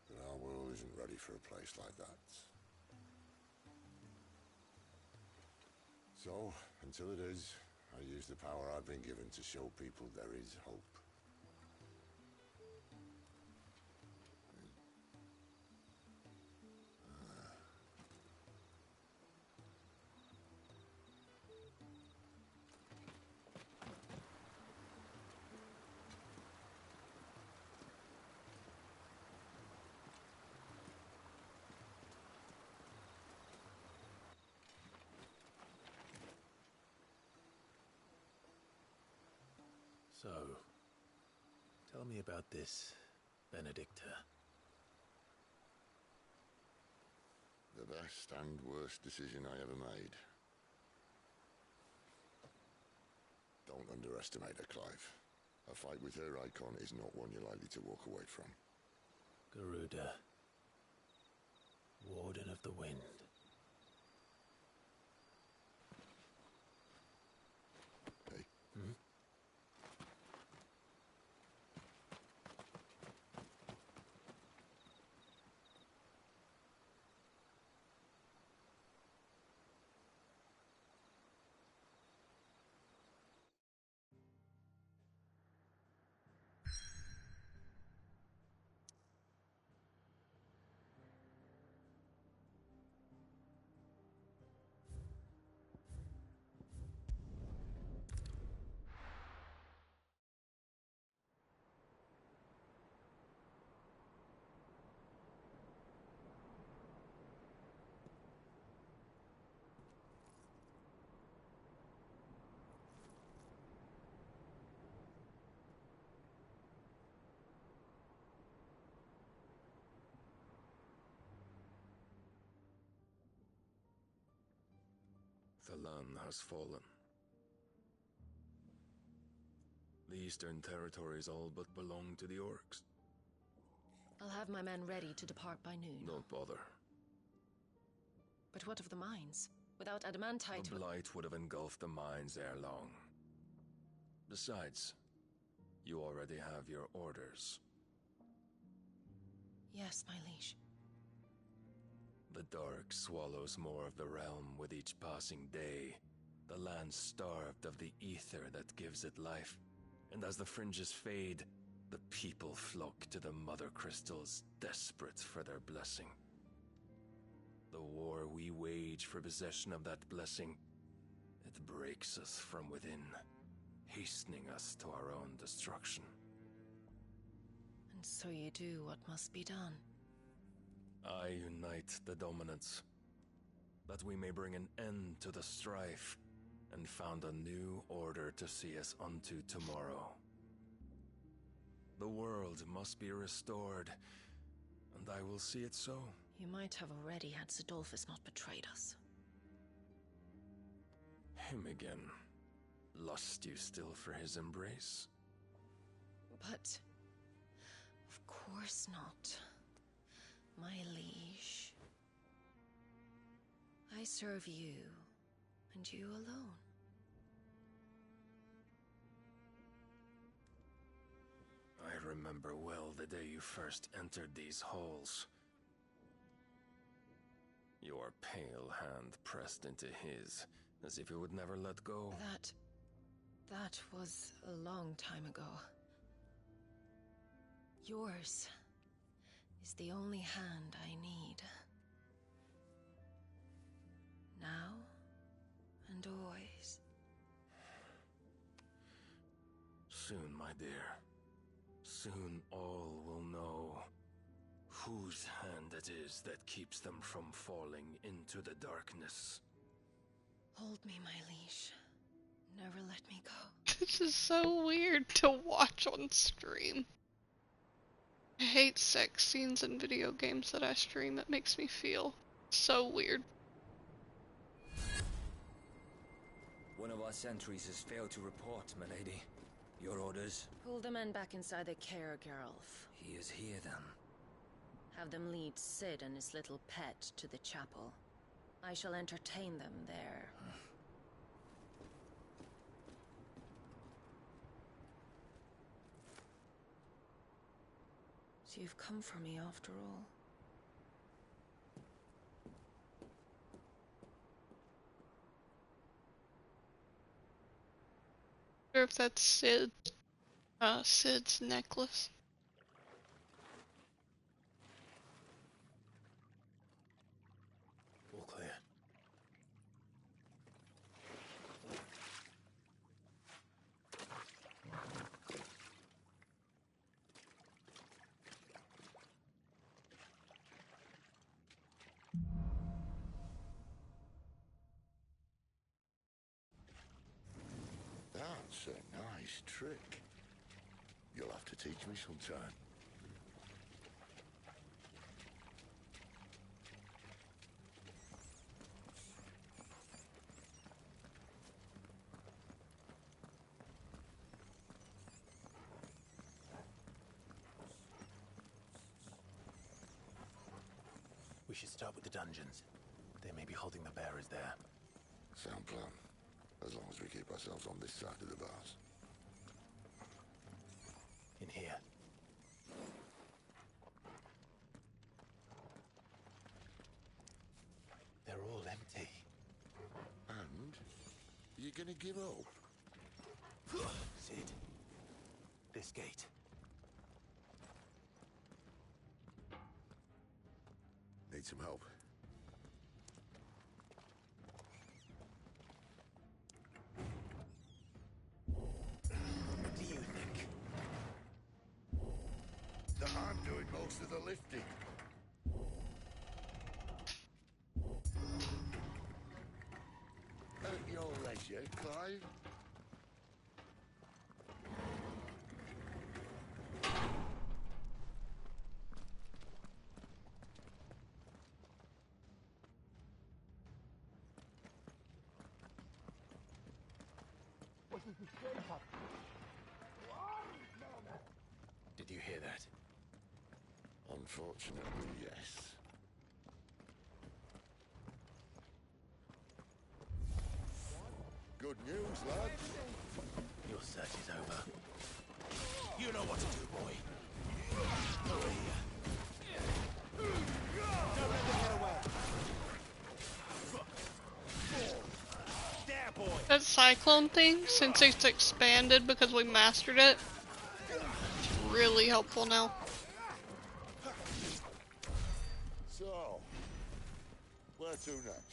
But our world isn't ready for a place like that. So, until it is, I use the power I've been given to show people there is hope. So, tell me about this Benedicta. The best and worst decision I ever made. Don't underestimate her, Clive. A fight with her icon is not one you're likely to walk away from. Garuda. Warden of the Wind. Hey. Hmm? The Lan has fallen. The Eastern Territories all but belong to the Orcs. I'll have my men ready to depart by noon. Don't bother. But what of the mines? Without adamantite... The Blight would have engulfed the mines ere long. Besides, you already have your orders. Yes, my liege. The dark swallows more of the realm with each passing day. The land starved of the ether that gives it life. And as the fringes fade, the people flock to the mother crystals, desperate for their blessing. The war we wage for possession of that blessing, it breaks us from within, hastening us to our own destruction. And so you do what must be done. I unite the dominants, that we may bring an end to the strife, and found a new order to see us unto tomorrow. The world must be restored, and I will see it so. You might have already had Zidolphus not betrayed us. Him again. Lust you still for his embrace? But... of course not. My liege. I serve you, and you alone. I remember well the day you first entered these halls. Your pale hand pressed into his, as if you would never let go. That was a long time ago. Yours is the only hand I need. Now and always. soon, my dear. Soon all will know whose hand it is that keeps them from falling into the darkness. Hold me, my liege. Never let me go. This is so weird to watch on stream. I hate sex scenes in video games that I stream. It makes me feel so weird. One of our sentries has failed to report, milady. Your orders? Pull the men back inside the care, Geralf. He is here, then. Have them lead Cid and his little pet to the chapel. I shall entertain them there. So you've come for me after all. I wonder if that's Cid's necklace. All clear. That's a nice trick. You'll have to teach me sometime. We should start with the dungeons. They may be holding the bearers there. Sound plan. As long as we keep ourselves on this side of the bars. In here. They're all empty. And? You gonna give up? Cid. This gate. Need some help. What do you think? That I'm doing most of the lifting. At your leisure, Clive. Did you hear that? Unfortunately, yes. Good news, lads. Your search is over. You know what to do, boy. Over here. Don't let them get away. There, boy. That cyclone thing, since it's expanded because we mastered it, it's really helpful now. So, where to next?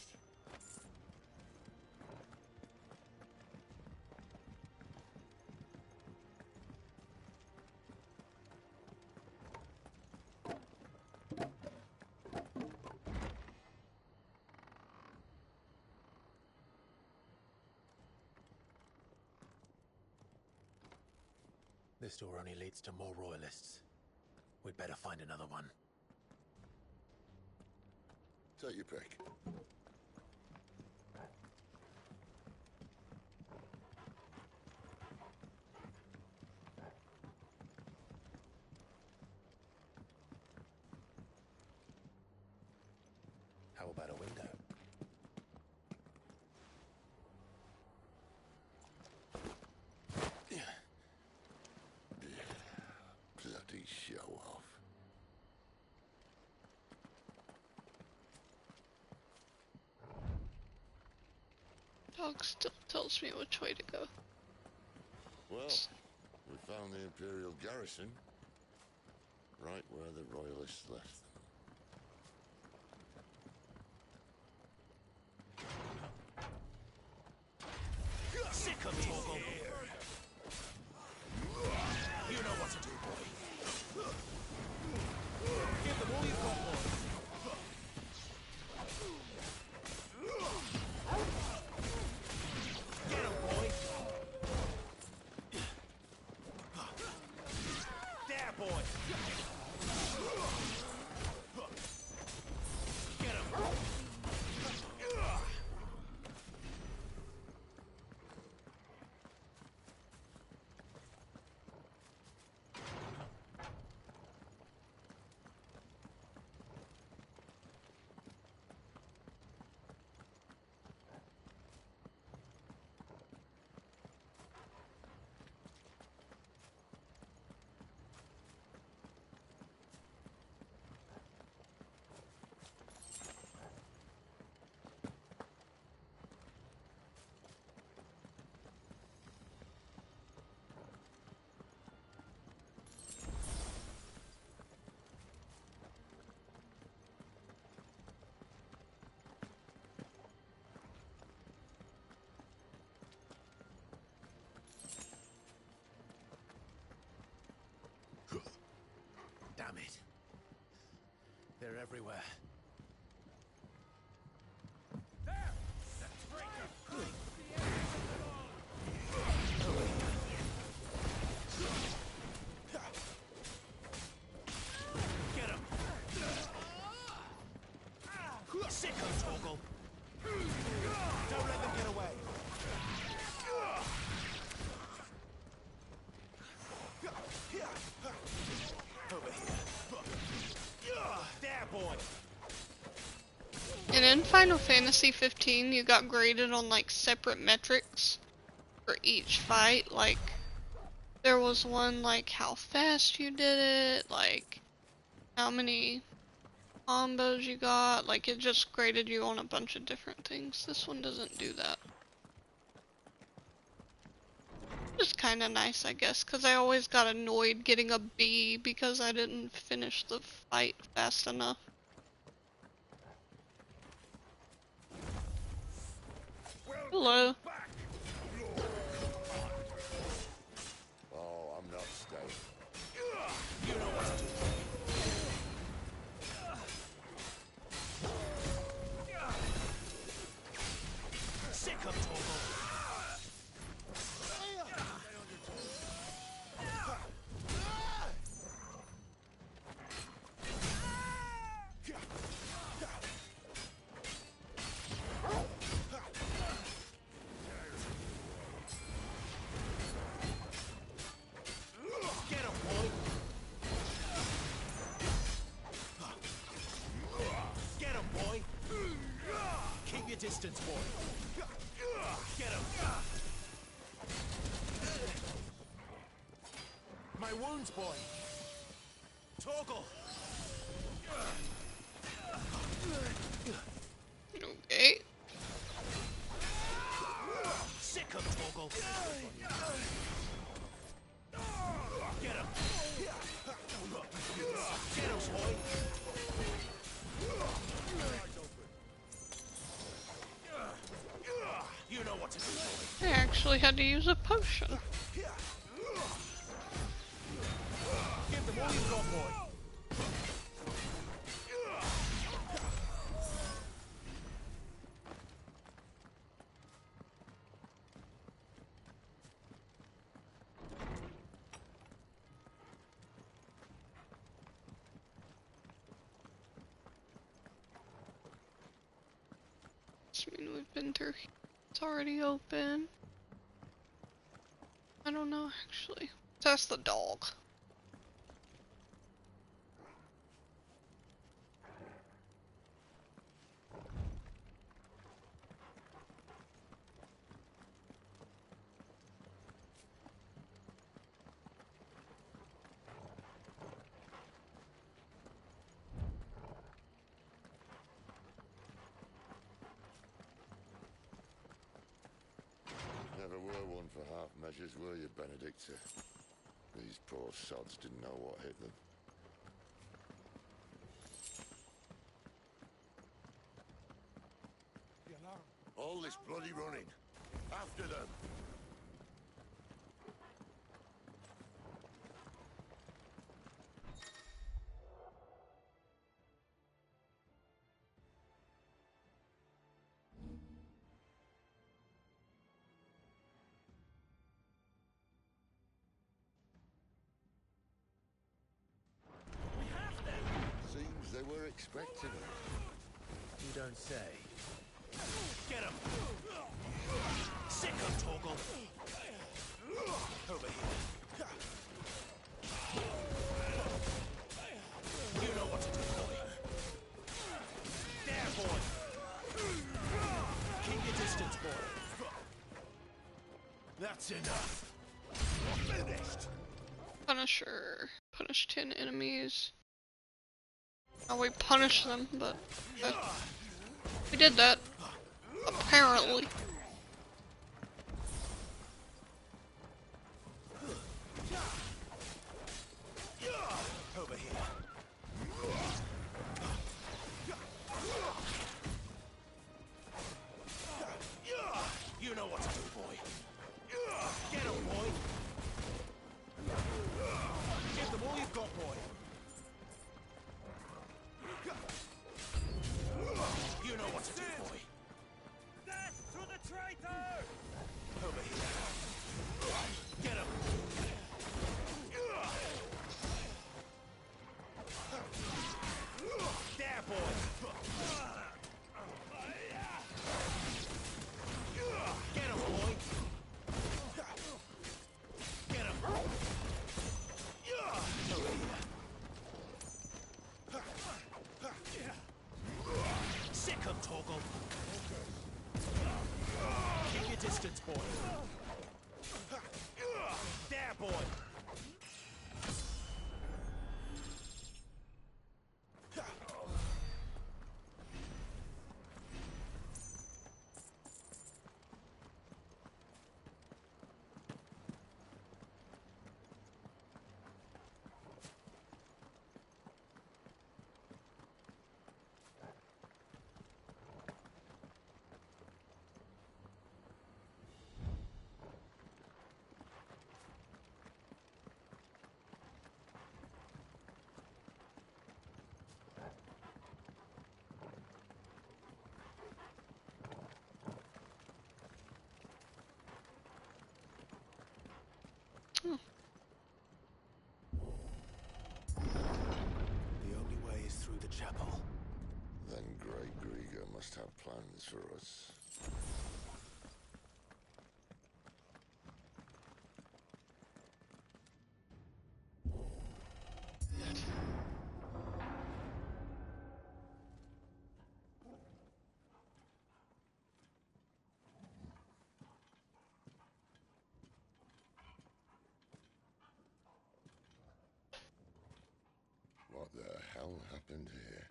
This door only leads to more royalists. We'd better find another one. Take your pick. How about a window? Bloody show off. Dog still tells me which way to go. Well, we found the Imperial garrison. Right where the Royalists left them. Sick of Torgal. boy. Get him. Damn it. They're everywhere. Get him! Sicko, Torgal! Don't let them get away! Over here. There, boy! And in Final Fantasy 15, you got graded on like separate metrics for each fight. Like, there was one like how fast you did it, like how many combos you got. Like, it just graded you on a bunch of different things. This one doesn't do that. It's kind of nice, I guess, because I always got annoyed getting a B because I didn't finish the fight fast enough. Hello. Oh, I'm not staying. You know what to do. Sick of Torgal. Get him, boy. Get him, boy. Keep your distance, boy. Get him. My wounds, boy. Torgal. Okay. Sick of Torgal. Get him. Get him, boy. You know what to do, boy. I actually had to use a potion. Give them all you've got, boy. I mean, we've been through here. It's already open. I don't know, actually. That's the dog. Never were one for half measures, were you, Benedicta? These poor sods didn't know what hit them. All this bloody running. After them. they were expecting it. You don't say. Get him! Sick him, Torgal! Over here. You know what to do, boy. There, boy! Keep your distance, boy. That's enough. You're finished. Punisher. Punish 10 enemies. Oh, we punish them, but we did that. Apparently. Over here. You know what to do, boy. Get him, boy. Give them all you've got, boy. You know what to do, boy. Death to the traitor! Over here. Get him. There, boy. Get him, boy. Get him. Over here. Sick him, Torgal. Keep your distance, boy. There, boy. The only way is through the chapel. Then Grey Grieger must have plans for us. What the hell happened here?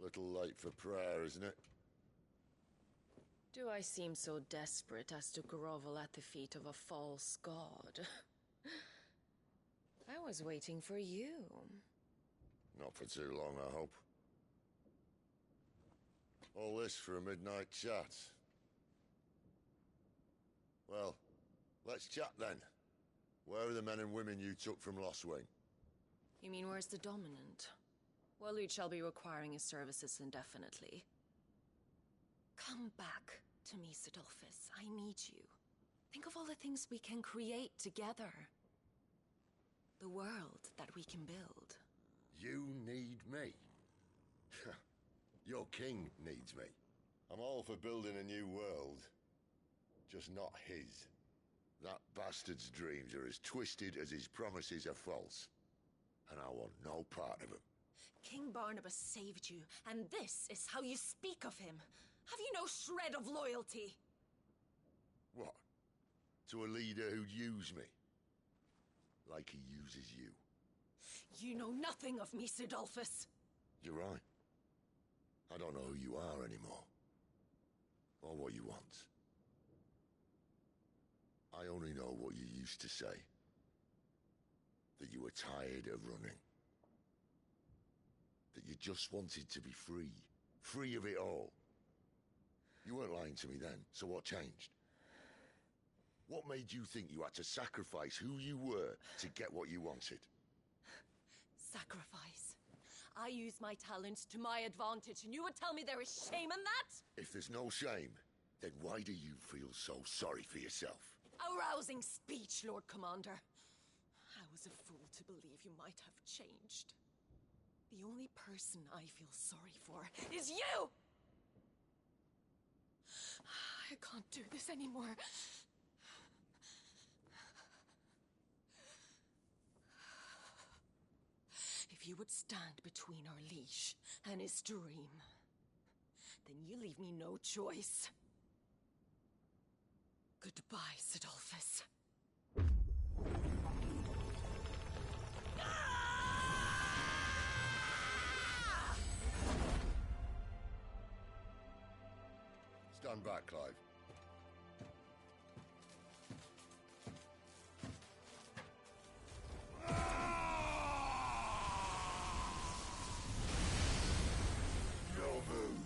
Little late for prayer, isn't it? Do I seem so desperate as to grovel at the feet of a false god? I was waiting for you. Not for too long, I hope. All this for a midnight chat. Well, let's chat then. Where are the men and women you took from Lostwing? You mean where's the dominant? Waloed shall be requiring his services indefinitely. Come back to me, Sidolphus. I need you. Think of all the things we can create together. The world that we can build. You need me? Your king needs me. I'm all for building a new world. Just not his. That bastard's dreams are as twisted as his promises are false. And I want no part of them. King Barnabas saved you, and this is how you speak of him. Have you no shred of loyalty? What? To a leader who'd use me? Like he uses you. You know nothing of me, Sidolphus. You're right. I don't know who you are anymore. Or what you want. I only know what you used to say. That you were tired of running. That you just wanted to be free. Free of it all. You weren't lying to me then, so what changed? What made you think you had to sacrifice who you were to get what you wanted? Sacrifice. I use my talents to my advantage, and you would tell me there is shame in that? If there's no shame, Then why do you feel so sorry for yourself? A rousing speech, Lord Commander. I was a fool to believe you might have changed. The only person I feel sorry for is you! I can't do this anymore. If you would stand between our leash and his dream, then you leave me no choice. Goodbye, Sidolphus. Stand back, Clive. No move.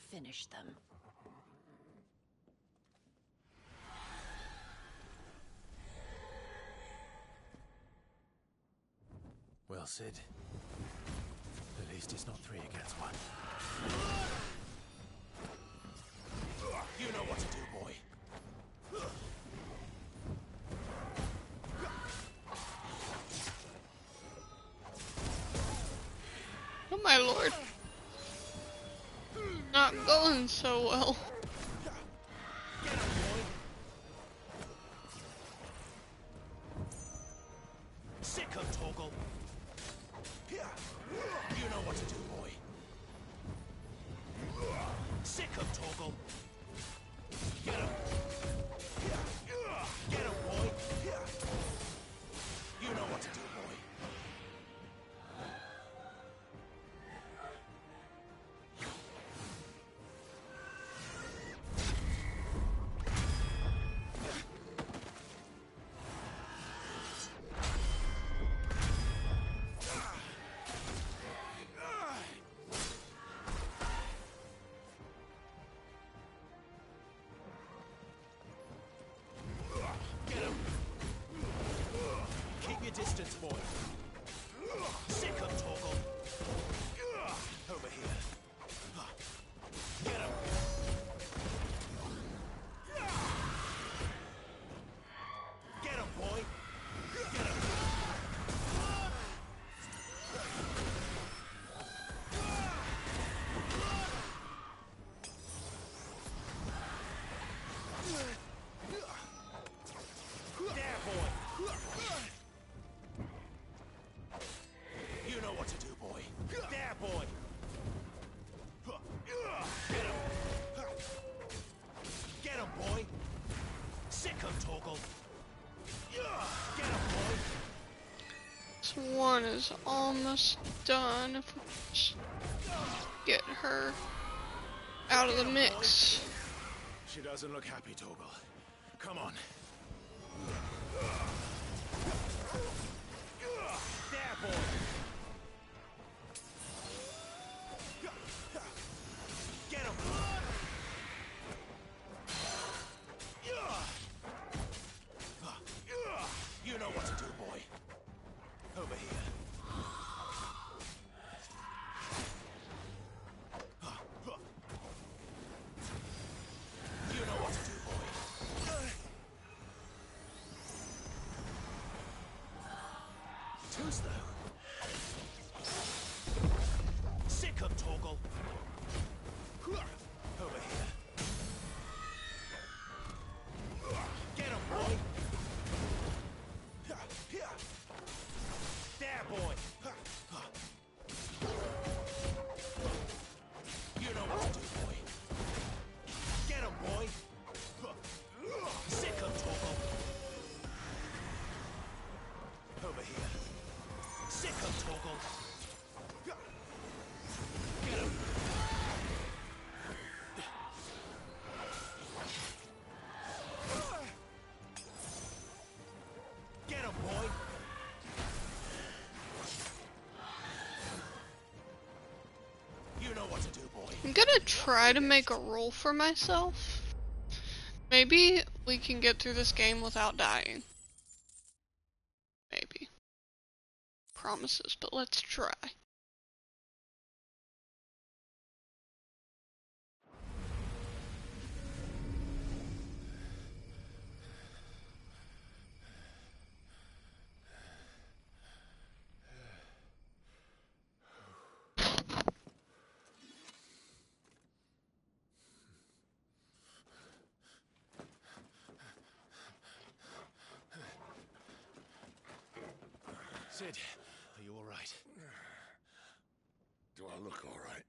Finish them. Well, Sid. At least it's not 3 against 1. You know what to do, boy. Oh my lord. Not going so well. Sick of Torgal. You know what to do, boy. Sick of Torgal. Get him. Get him, boy. You know what to do, boy. Distance, boy. Sick of Torgal. Over here. Get him. Get him, boy. Get him. There, boy. You know what to do, boy. There, boy. Get him. Get him, boy. Sick of Torgal. Get him, boy. This one is almost done. If we just get her out of the mix. She doesn't look happy, Torgal. Come on. There, boy. Get him! You know what to do, boy. Over here. You know what to do, boy. Too slow. know what to do, boy. I'm gonna try to make a roll for myself. Maybe we can get through this game without dying. Maybe. Promises, but let's try. Sid, are you all right? Do I look all right?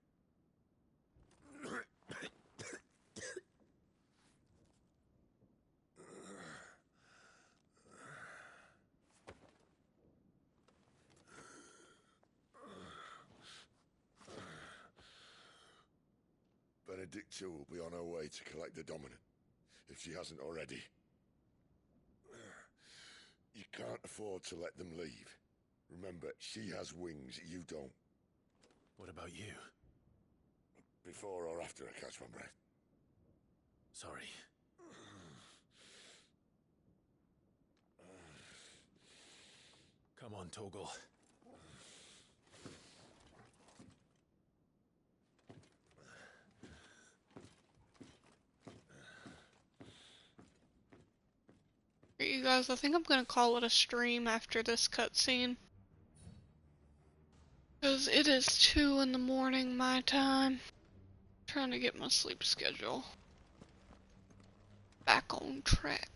Benedicta will be on her way to collect the Dominant, if she hasn't already. You can't afford to let them leave. Remember, she has wings, you don't. What about you? Before or after I catch my breath? Sorry. Come on, Torgal. You guys, I think I'm gonna call it a stream after this cutscene. Because it is 2 in the morning my time. Trying to get my sleep schedule back on track.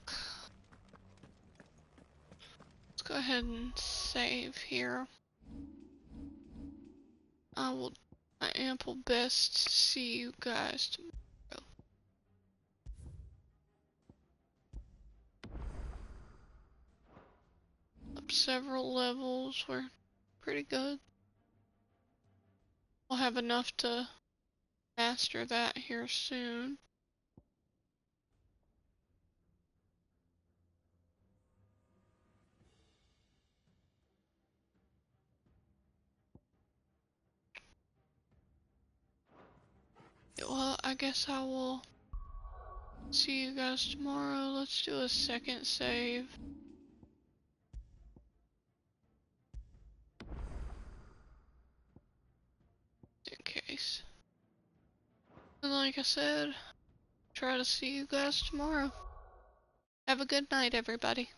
Let's go ahead and save here. I will do my ample best to see you guys tomorrow. Up several levels, we're pretty good. We'll have enough to master that here soon. Well, I guess I will see you guys tomorrow. Let's do a second save. In case. And like I said, try to see you guys tomorrow. Have a good night, everybody.